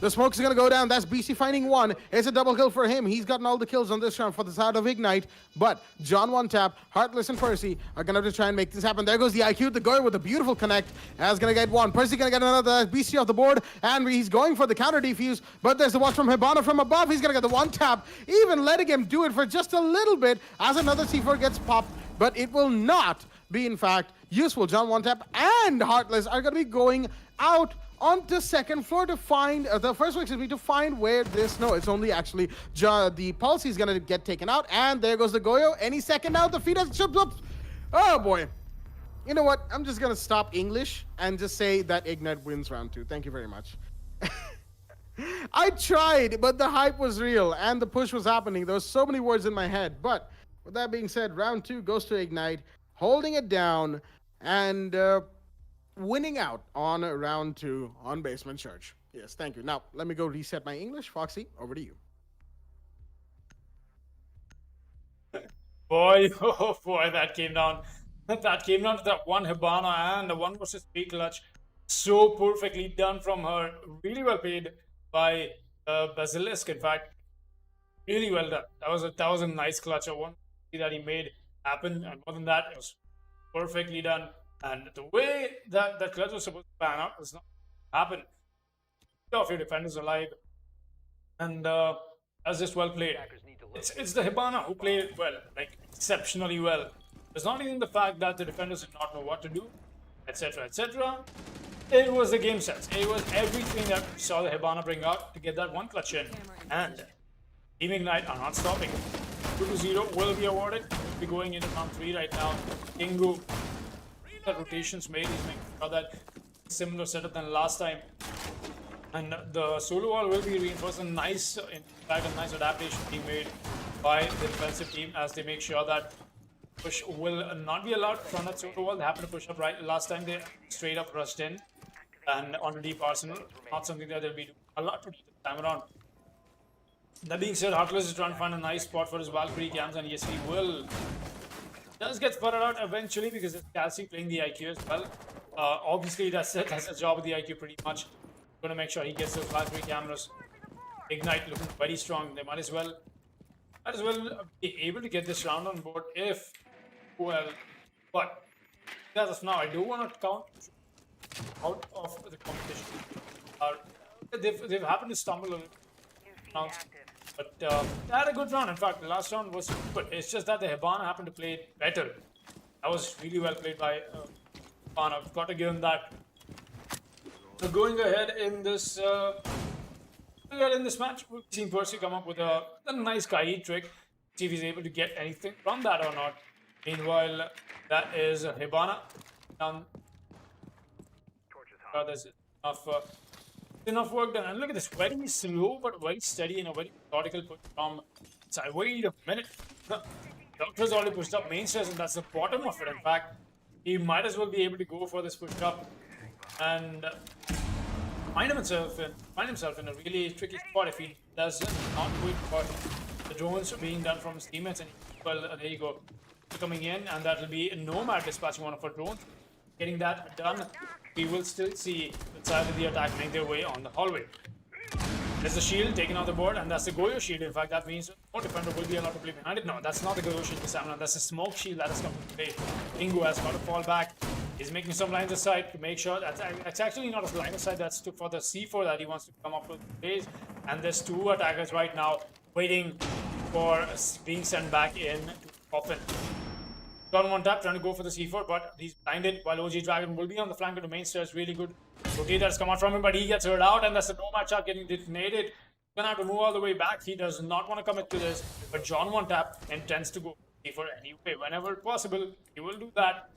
The smoke's gonna go down. That's BC finding one. It's a double kill for him. He's gotten all the kills on this round for the side of Ignite. But John One Tap, Heartless, and Percy are gonna have to try and make this happen. There goes the IQ. The Goyer with a beautiful connect. As gonna get one. Percy gonna get another. That's BC off the board. And he's going for the counter defuse. But there's the watch from Hibana from above. He's gonna get the one tap. Even letting him do it for just a little bit as another C4 gets popped. But it will not be, in fact, useful. John One Tap and Heartless are gonna be going out onto second floor to find the first one, excuse me, to find where this. No, it's only actually the Pulse is gonna get taken out, and there goes the Goyo. Any second now, the feed has chipped up. Oh boy. You know what? I'm just gonna stop English and just say that Ignite wins round 2. Thank you very much. I tried, but the hype was real and the push was happening. There were so many words in my head. But with that being said, round 2 goes to Ignite, holding it down and winning out on round 2 on Basement Church. Yes, thank you. Now, let me go reset my English. Foxy, over to you. Boy, oh boy, that came down. That came down to that one Hibana and the 1 versus 3 clutch. So perfectly done from her. Really well played by Basilisk, in fact. Really well done. That was a nice clutch. I want to see that he made happen. And more than that, it was perfectly done. And the way that clutch was supposed to pan out was not happen. Two of your defenders alive. And that's just well played. It's the Hibana who played well, like exceptionally well. It's not even the fact that the defenders did not know what to do, etc., etc. It was the game sense. It was everything that we saw the Hibana bring out to get that one clutch in. And Team Ignite are not stopping. 2-0 will be awarded. We'll be going into round 3 right now. Kingu, the rotations made, he's making sure that similar setup than last time. And the solo wall will be reinforced. In fact, a nice adaptation being made by the defensive team as they make sure that push will not be allowed from that solo wall. They happened to push up right last time. They straight up rushed in and on the Deep Arsenal. Not something that they'll be doing a lot to do this time around. That being said, Heartless is trying to find a nice spot for his Valkyrie cams, and yes, he will. Does get spotted out eventually because it's Calci playing the IQ as well. Obviously, that's a job with the IQ pretty much. Going to make sure he gets those Valkyrie cameras. Ignite looking very strong. They might as well might as well be able to get this round on board if, well, but as of now, I do want to count out of the competition. They've happened to stumble a little now, but they had a good round. In fact, the last round was good. It's just that the Hibana happened to play it better. That was really well played by Hibana. I've got to give him that. So going ahead in this match, we've seen Percy come up with a nice Kai trick. See if he's able to get anything from that or not. Meanwhile, that is Hibana down. There's enough work done. And look at this, very slow but very steady and a very methodical push from side. Wait a minute. The Doctor's already pushed up main stairs, and that's the bottom of it. In fact, he might as well be able to go for this push up and find himself in a really tricky spot if he does not wait for the drones being done from his teammates. And well, there you go, coming in, and that will be Nomad dispatching one of our drones. Getting that done, we will still see the side of the attack make their way on the hallway. There's the shield taken off the board, and that's the Goyo shield. In fact, that means no defender will be allowed to play behind it. No, that's not the Goyo shield this time. That's the smoke shield that has come to play. Ingo has got to fall back. He's making some lines of sight to make sure that it's actually not a line of sight, that's for the C4 that he wants to come up with plays. And there's two attackers right now waiting for being sent back in to coffin. Got one tap, trying to go for the C4, but he's blinded while OG Dragon will be on the flank of the main stairs. Really good rotator has come out from him, but he gets hurt out, and that's the Nomad shot getting detonated. Gonna have to move all the way back. He does not want to commit to this, but John one tap intends to go C4 anyway. Whenever possible, he will do that.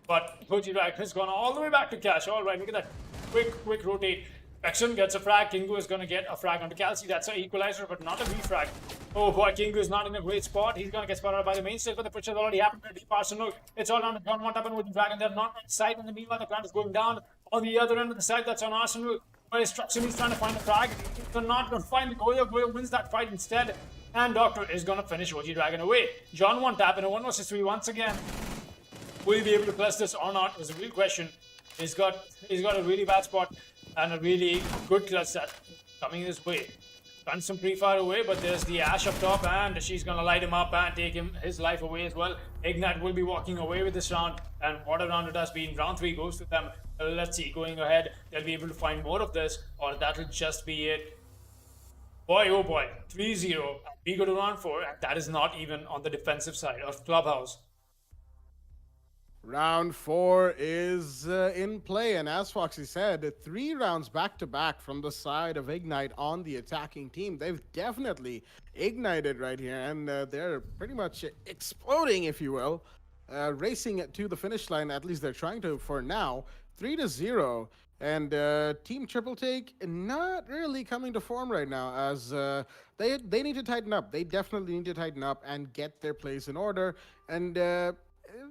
But OG Dragon has gone all the way back to cash. Alright, look at that. Quick rotate. Action gets a frag. Kingu is going to get a frag onto Kelsey. That's an equalizer, but not a V-frag. Oh boy, Kingu is not in a great spot. He's going to get spotted by the main stage, but the push has already happened to Deep Arsenal. It's all down to John one tap and Wooden Dragon. They're not on the side, and the meanwhile, the ground is going down. On the other end of the side, that's on Arsenal. But Instruction is trying to find a frag. They're not going to find the Goyo. Goyo wins that fight instead. And Doctor is going to finish OG Dragon away. John one tap in a 1 vs 3 once again. Will he be able to plus this or not is a real question. He's got a really bad spot and a really good clutch that coming his way. Runs some pre-fire away, but there's the Ash up top, and she's gonna light him up and take his life away as well. Ignite will be walking away with this round, and what a round it has been. Round 3 goes to them. Let's see, going ahead, they'll be able to find more of this, or that'll just be it. Boy, oh boy, 3-0. We go to round 4, and that is not even on the defensive side of Clubhouse. Round 4 is in play, and as Foxy said, 3 rounds back-to-back from the side of Ignite on the attacking team. They've definitely ignited right here, and they're pretty much exploding, if you will, racing to the finish line. At least they're trying to for now. 3-0, and Team Triple Take not really coming to form right now, as they need to tighten up. They definitely need to tighten up and get their plays in order, and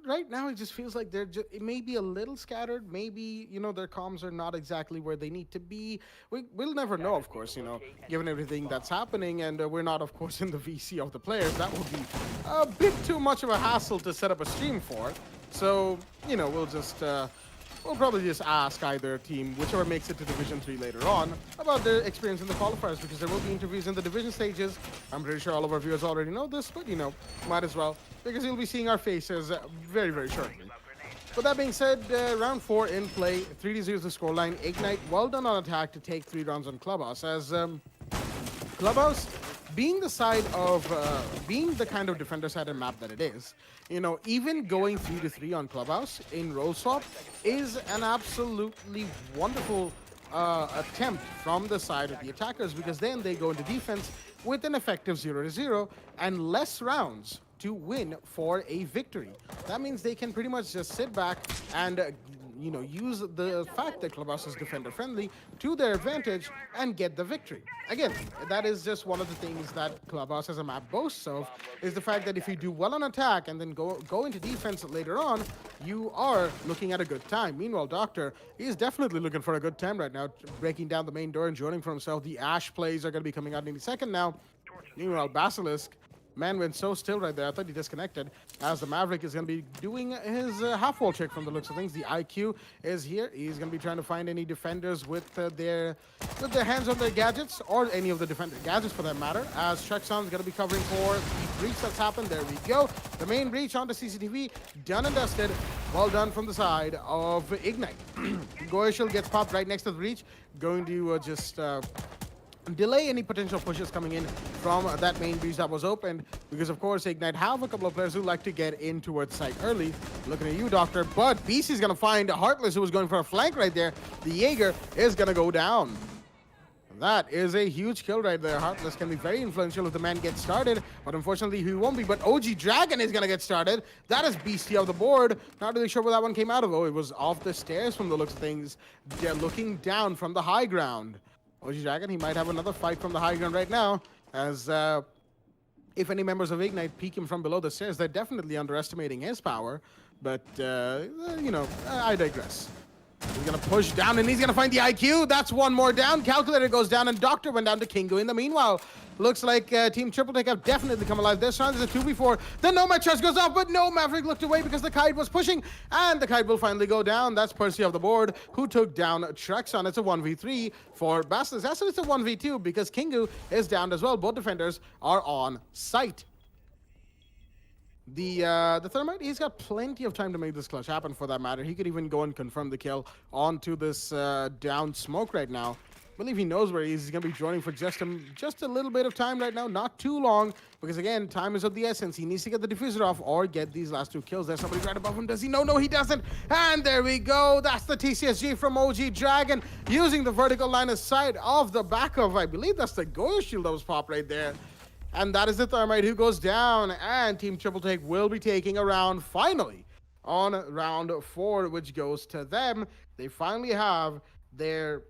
right now it just feels like it may be a little scattered. Maybe, you know, their comms are not exactly where they need to be. We'll never know, of course, you know, given everything that's happening, and we're not, of course, in the VC of the players. That would be a bit too much of a hassle to set up a stream for. So, you know, we'll probably just ask either team, whichever makes it to Division 3 later on, about their experience in the qualifiers, because there will be interviews in the division stages. I'm pretty sure all of our viewers already know this, but, you know, might as well, because you'll be seeing our faces very, very shortly. But that being said, round 4 in play, 3-0 is the scoreline. Ignite, well done on attack to take 3 rounds on Clubhouse, as Clubhouse, being the side of, being the kind of defender-sided map that it is, you know, even going 3-3 on Clubhouse in role swap is an absolutely wonderful attempt from the side of the attackers, because then they go into defense with an effective 0-0 and less rounds to win for a victory. That means they can pretty much just sit back and you know, use the fact that Clubhouse is defender friendly to their advantage and get the victory. Again, that is just one of the things that Clubhouse as a map boasts of, is the fact that if you do well on attack and then go into defense later on, you are looking at a good time. Meanwhile, Doctor is definitely looking for a good time right now, breaking down the main door and joining for himself. The Ash plays are going to be coming out any second now. Meanwhile, Basilisk Man went so still right there. I thought he disconnected as the Maverick is going to be doing his half-wall check from the looks of things. The IQ is here. He's going to be trying to find any defenders with their hands on their gadgets, or any of the defender gadgets for that matter, as Shreksan's going to be covering for the breach that's happened. There we go. The main breach onto CCTV, done and dusted. Well done from the side of Ignite. Goyashil gets popped right next to the breach, going to just delay any potential pushes coming in from that main breach that was opened, because of course Ignite have a couple of players who like to get in towards site early. Looking at you, Doctor, but BC is going to find Heartless, who was going for a flank right there. The Jaeger is going to go down. That is a huge kill right there. Heartless can be very influential if the man gets started, but unfortunately he won't be. But OG Dragon is going to get started. That is beastie off the board. Not really sure where that one came out of. Oh, it was off the stairs from the looks of things. They're looking down from the high ground. OG Dragon, he might have another fight from the high ground right now, as if any members of Ignite peek him from below the stairs, they're definitely underestimating his power. But, you know, I digress. He's going to push down, and he's going to find the IQ. That's one more down. Calculator goes down, and Doctor went down to Kingo. In the meanwhile, looks like Team Triple Tech have definitely come alive. This round is a 2v4. The Nomad charge goes off, but no, Maverick looked away because the Kite was pushing, and the Kite will finally go down. That's Percy off the board, who took down Trexon. It's a 1v3 for Bastards. Actually, it's a 1v2 because Kingu is down as well. Both defenders are on site. The Thermite, he's got plenty of time to make this clutch happen, for that matter. He could even go and confirm the kill onto this down smoke right now. I believe he knows where he is. He's going to be joining for just a little bit of time right now. Not too long, because again, time is of the essence. He needs to get the diffuser off or get these last two kills. There's somebody right above him. Does he? No, he doesn't. And there we go. That's the TCSG from OG Dragon, using the vertical line of sight off the back of, I believe that's the Goya shield that was popped right there. And that is the Thermite who goes down, and Team Triple Take will be taking a round finally on round 4, which goes to them. They finally have their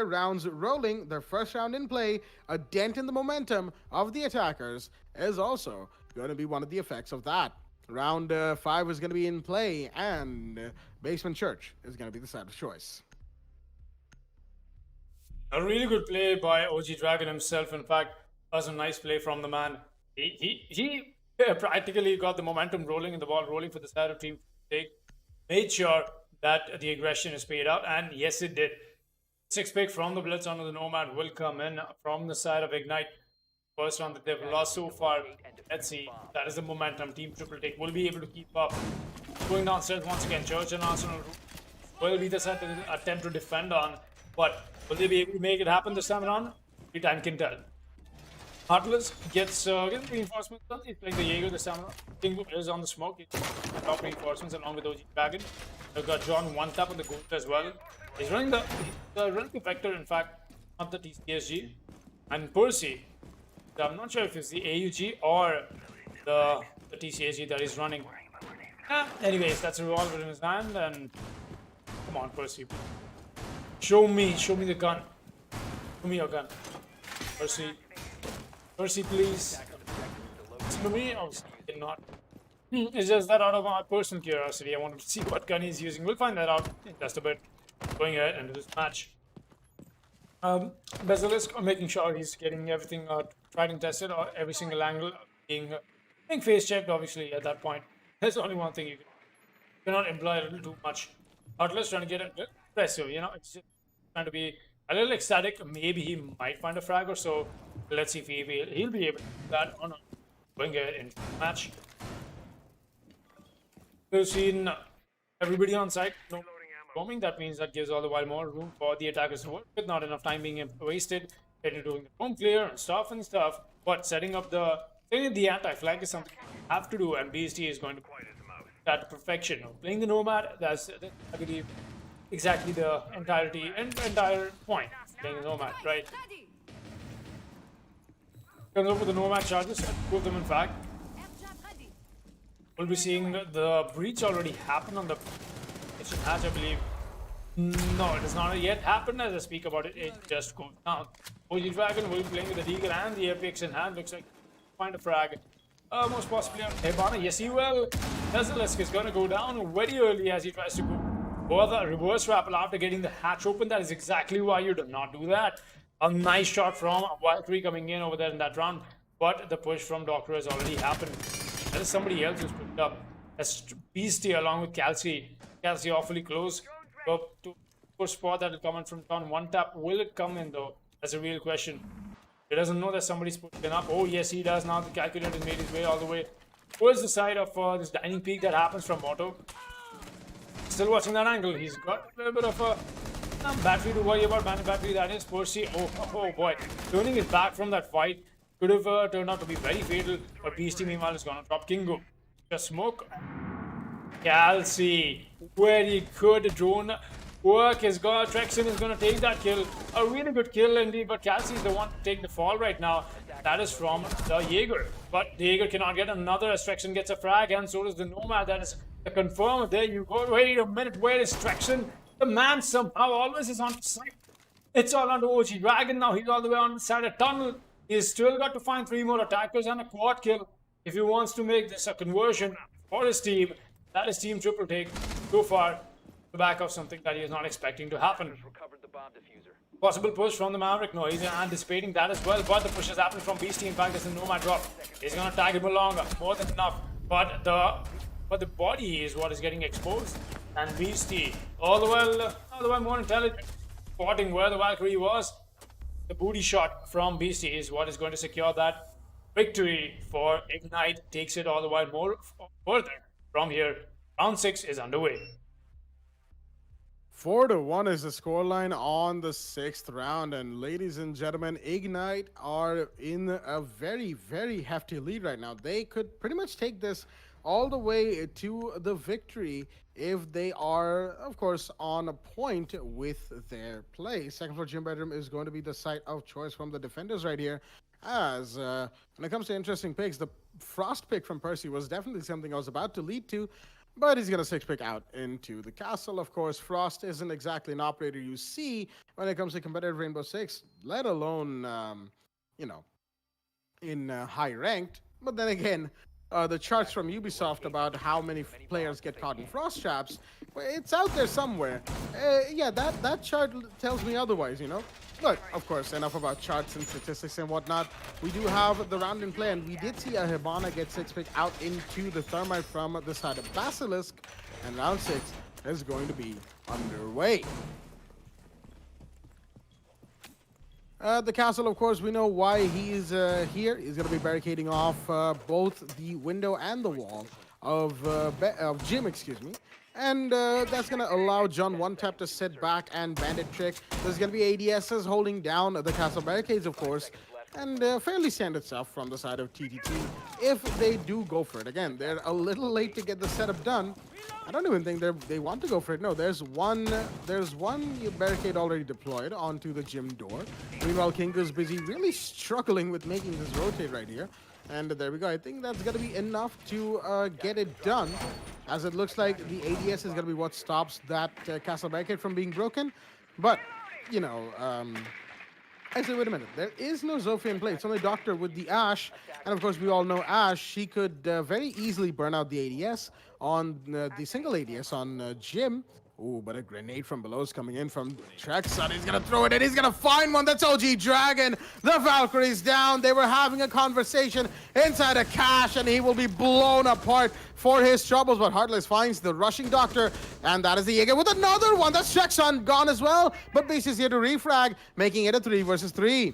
rounds rolling, their first round in play. A dent in the momentum of the attackers is also going to be one of the effects of that. Round 5 is going to be in play, and Basement Church is going to be the side of choice. A really good play by OG Dragon himself. In fact, was a nice play from the man. He practically got the momentum rolling and the ball rolling for the side of Team Take. Made sure that the aggression is paid out, and yes, it did. 6 pick from the Blitz onto the Nomad will come in from the side of Ignite. First round that they've lost so far. Let's see. That is the momentum. Team Triple Take will be able to keep up. Going downstairs once again. Church and Arsenal will be the side to attempt to defend on, but will they be able to make it happen this time around? Only time can tell. Heartless gets reinforcements. He's playing the Jaeger this time around. King is on the smoke. He's top reinforcements along with OG Dragon. They've got John one tap on the goal as well. He's running the Vector, in fact, not the TCSG. And Percy, I'm not sure if it's the AUG or the TCSG that he's running. Anyways, that's a revolver in his hand, and come on, Percy. Show me the gun. Show me your gun. Percy, please. Listen to me? Obviously, not. It's just that out of my personal curiosity, I wanted to see what gun he's using. We'll find that out in just a bit. Going ahead into this match. Basilisk, making sure he's getting everything tried and tested, or every single angle being face checked, obviously, at that point. There's only one thing you cannot imply a little too much. Heartless trying to get it aggressive, you know, it's just trying to be a little ecstatic. Maybe he might find a frag or so. Let's see if he'll be able to do that or not. Going ahead into the match. We've seen everybody on site. No roaming. That means that gives all the while more room for the attackers to work with. Not enough time being wasted. They're doing the home clear and stuff. But setting up the anti-flag is something you have to do, and BST is going to point that to perfection. Playing the Nomad, that's I believe exactly the entire point. Playing the Nomad, right? Comes up with the Nomad charges, two of them in fact. We'll be seeing the breach already happen on the kitchen hatch, I believe. No, it has not yet happened. As I speak about it, it just goes down. OG Dragon will be playing with the Deagle and the Apex in hand. Looks like find a frag. Most possibly on Hebana. Yes, he will. Basilisk is going to go down very early as he tries to go the reverse rappel after getting the hatch open. That is exactly why you do not do that. A nice shot from Wild 3 coming in over there in that round. but the push from Doctor has already happened. There is somebody else who's picked up. That's Beastie along with Calci. Calci awfully close. Go to push spot that will come in from John. One tap. Will it come in though? That's a real question. He doesn't know that somebody's pushing up. Oh yes, he does now. The calculator has made his way all the way towards the side of this dining peak that happens from Otto. Still watching that angle. He's got a little bit of a battery to worry about. Man battery that is. Percy. Oh boy. Turning it back from that fight could have turned out to be very fatal. But Beastie meanwhile is gonna drop Kingo. Just smoke. Calci. Very good drone work. Trexin is gonna take that kill. A really good kill indeed. But Calci is the one to take the fall right now. That is from the Jaeger. But the Jaeger cannot get another as Trexin gets a frag, and so does the Nomad. That is confirmed. There you go. Wait a minute. Where is Trexin? The man somehow always is on site. It's all on the OG Dragon now. He's all the way on the side of tunnel. He's still got to find 3 more attackers and a quad kill if he wants to make this a conversion for his team. That is team triple take so far. The back of something that he is not expecting to happen. Recovered the bomb diffuser. Possible push from the Maverick. No, he's anticipating that as well. But the push has happened from Beastie. In fact, there's a Nomad drop. He's gonna tag him along. More than enough. But the body is what is getting exposed. And Beastie, all the while more intelligent, spotting where the Valkyrie was. The booty shot from Beastie is what is going to secure that victory for Ignite. Takes it all the while more further from here. Round 6 is underway. 4-1 is the scoreline on the 6th round, and ladies and gentlemen, Ignite are in a very, very hefty lead right now. They could pretty much take this all the way to the victory if they are, of course, on a point with their play. Second floor gym bedroom is going to be the site of choice from the defenders right here. As when it comes to interesting picks, the Frost pick from Percy was definitely something I was about to lead to, but he's going to 6-pick out into the castle. Of course, Frost isn't exactly an operator you see when it comes to competitive Rainbow Six, let alone, in high ranked. But then again, the charts from Ubisoft about how many players get caught in frost traps, well, it's out there somewhere. Yeah, that chart tells me otherwise, you know. But, of course, enough about charts and statistics and whatnot. We do have the round in play, and we did see a Hibana get 6-pick out into the Thermite from the side of Basilisk, and round 6 is going to be underway. The castle, of course, we know why he's here. He's going to be barricading off both the window and the wall of Jim, excuse me. And that's going to allow John One Tap to sit back and Bandit Trick. There's going to be ADSs holding down the castle barricades, of course. And fairly standard stuff from the side of TTT if they do go for it. Again, they're a little late to get the setup done. I don't even think they want to go for it. No, there's one barricade already deployed onto the gym door. Meanwhile, Kingo's busy really struggling with making this rotate right here. And there we go. I think that's going to be enough to get it done, as it looks like the ADS is going to be what stops that castle barricade from being broken. But, you know, actually, wait a minute. There is no Zofia in play. It's only Doctor with the Ash. And, of course, we all know Ash. She could very easily burn out the ADS on the single ADS on Jim. Ooh, but a grenade from below is coming in from Trexon. He's going to throw it in. He's going to find one. That's OG Dragon. The Valkyrie's down. They were having a conversation inside a cache, and he will be blown apart for his troubles. But Heartless finds the rushing Doctor, and that is the Jaeger with another one. That's Trexon gone as well. But Beast is here to refrag, making it a 3 versus 3.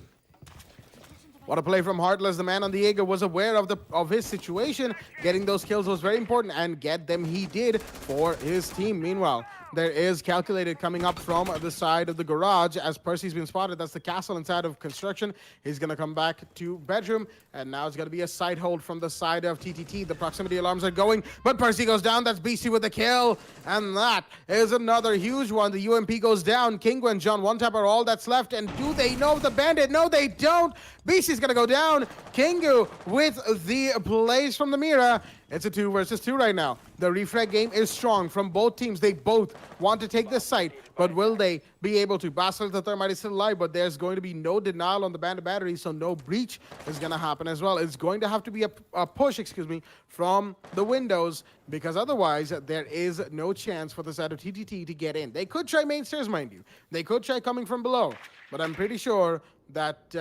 What a play from Heartless. The man on the Jaeger was aware of his situation. Getting those kills was very important, and get them he did for his team. Meanwhile, there is Calculated coming up from the side of the garage as Percy's been spotted. That's the castle inside of construction. He's going to come back to bedroom, and now it's going to be a side hold from the side of TTT. The proximity alarms are going, but Percy goes down. That's BC with the kill, and that is another huge one. The UMP goes down. Kingo and John One Tap are all that's left, and do they know the bandit? No, they don't. BC's going to go down. Kingo with the plays from the Mira. It's a 2 versus 2 right now. The refrag game is strong from both teams. They both want to take this site, but will they be able to? Basilisk the Thermite is still alive, but there's going to be no denial on the bandit battery, so no breach is going to happen as well. It's going to have to be a push, excuse me, from the windows, because otherwise there is no chance for the side of TTT to get in. They could try main stairs, mind you. They could try coming from below, but I'm pretty sure that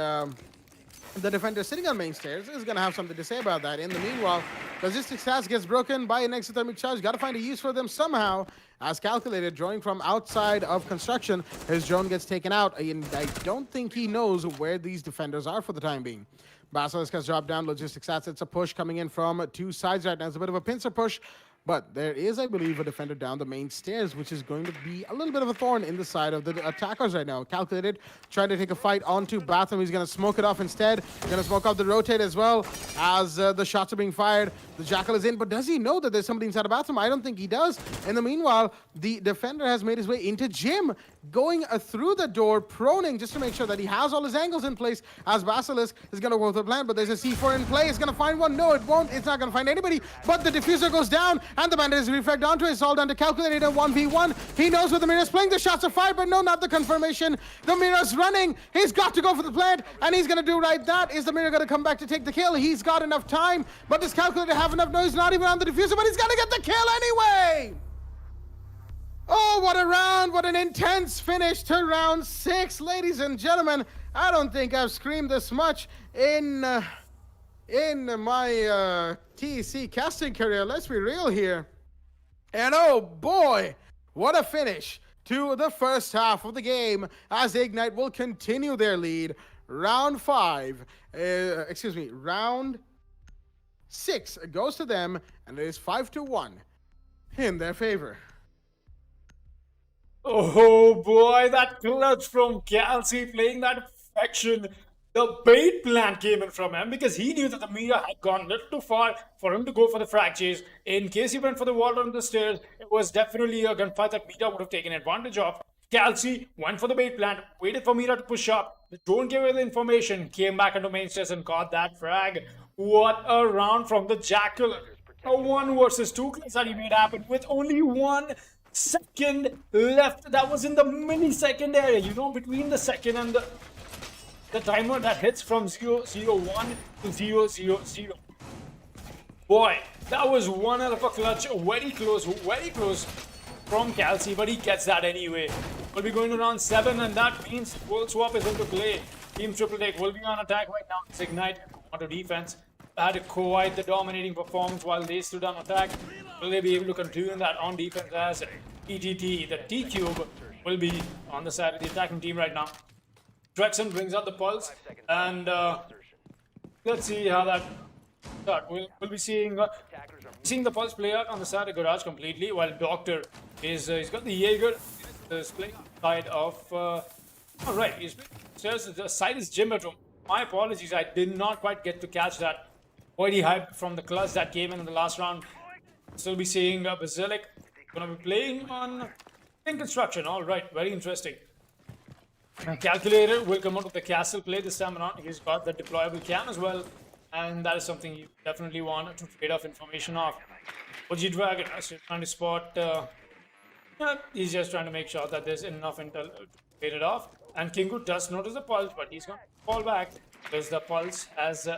the defender sitting on main stairs is going to have something to say about that. In the meanwhile, Logistics Stats gets broken by an exothermic charge. Got to find a use for them somehow. As calculated, drawing from outside of construction, his drone gets taken out. And I don't think he knows where these defenders are for the time being. Basilisk has dropped down. Logistics Stats, it's a push coming in from two sides right now. It's a bit of a pincer push. But there is, I believe, a defender down the main stairs, which is going to be a little bit of a thorn in the side of the attackers right now. Calculated, trying to take a fight onto Bathroom. He's going to smoke it off instead. Going to smoke off the rotate as well as the shots are being fired. The Jackal is in, but does he know that there's somebody inside the Bathroom? I don't think he does. In the meanwhile, the defender has made his way into Jim, going through the door, proning just to make sure that he has all his angles in place as Basilisk is going to work the plan, but there's a C4 in play. It's going to find one. No, it won't. It's not going to find anybody, but the diffuser goes down, and the bandit is reflected onto it. It's all done to calculate a 1v1. He knows where the mirror is playing. The shots are fired, but no, not the confirmation. The mirror's running. He's got to go for the plant, and he's going to do right that. Is the mirror going to come back to take the kill? He's got enough time, but does calculator have enough noise? Not even on the diffuser, but he's going to get the kill anyway. Oh, what a round. What an intense finish to round 6. Ladies and gentlemen, I don't think I've screamed this much in my TEC casting career. Let's be real here. And oh boy, what a finish to the first half of the game as Ignite will continue their lead. Round 6 goes to them, and it is 5-1 in their favor. Oh boy, that clutch from Kelsey playing that affection. The bait plan came in from him because he knew that the Mira had gone a little too far for him to go for the frag chase. In case he went for the wall on the stairs, it was definitely a gunfight that Mira would have taken advantage of. Kelsey went for the bait plan, waited for Mira to push up. The drone gave away the information, came back into main stairs and caught that frag. What a round from the Jackal. A 1 versus 2 kills that he made happen with only 1 second left. That was in the millisecond area, you know, between the second and the timer that hits from 001 to 000. Boy, that was one hell of a clutch. Very close from Kelsey, but he gets that anyway. We'll be going to round 7, and that means World Swap is into play. Team Triple Take will be on attack right now. It's Ignite onto defense. Had quite the dominating performance while they stood on attack. Will they be able to continue that on defense as ETT, the T-Cube, will be on the side of the attacking team right now. Drexen brings out the pulse, and let's see how that starts. We'll be seeing the pulse play out on the side of Garage completely, while Doctor is he's got the Jaeger is playing side of. All right, he's playing the side is Gym bedroom. My apologies, I did not quite get to catch that. Already hyped from the clutch that came in the last round. Still be seeing Basilic gonna be playing on construction. All right, very interesting. Calculator will come out with the castle play this time around. He's got the deployable cam as well, and that is something you definitely want to trade off information off. OG Dragon is trying to spot. He's just trying to make sure that there's enough intel to trade it off. And Kingu does notice the pulse, but he's going to fall back because the pulse has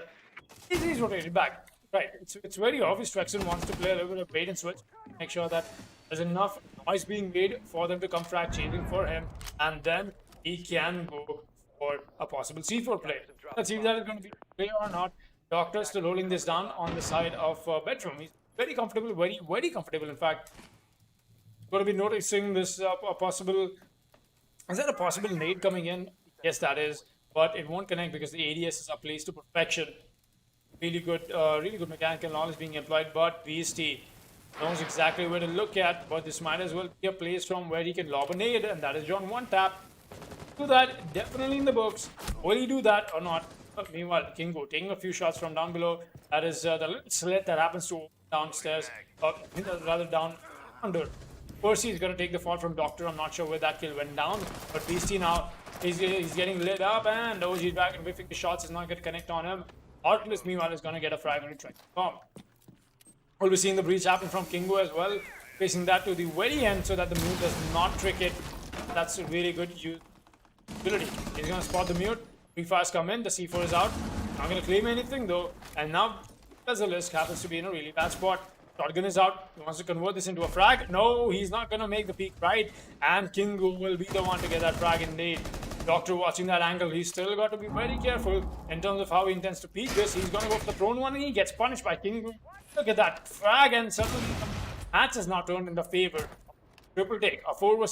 he's rotated back. Right, it's very obvious Drexen wants to play a little bit of bait and switch, make sure that there's enough noise being made for them to come frag chasing for him, and then he can go for a possible C4 play. Let's see if that is going to be a play or not. Doctor still holding this down on the side of bedroom. He's very comfortable, very comfortable in fact. Going to be noticing this possible. Is that a possible nade coming in? Yes, that is, but it won't connect because the ADS is a place to perfection. Really good mechanical knowledge being employed, but BST knows exactly where to look at. But this might as well be a place from where he can lob a nade, and that is John one tap. Do that, definitely in the books. Will he do that or not? Meanwhile, Kingo taking a few shots from down below. That is the little slit that happens to downstairs, rather down under. Percy is going to take the fall from Doctor. I'm not sure where that kill went down, but BST now he's getting lit up, and OG back and whiffing the shots is not going to connect on him. Artless, meanwhile, is going to get a frag when he tries to bomb. We'll be seeing the breach happen from Kingo as well, facing that to the very end so that the mute does not trick it. That's a really good utility. He's going to spot the mute. Qualifiers come in, the C4 is out. Not going to claim anything though, and now Basilisk happens to be in a really bad spot. Shotgun is out. He wants to convert this into a frag. No, he's not going to make the peak right, and Kingo will be the one to get that frag indeed. Doctor watching that angle. He's still got to be very careful in terms of how he intends to peek this. He's going to go for the prone one and he gets punished by King. Look at that frag, and suddenly the match is not turned in the favor. Triple take, a 4 versus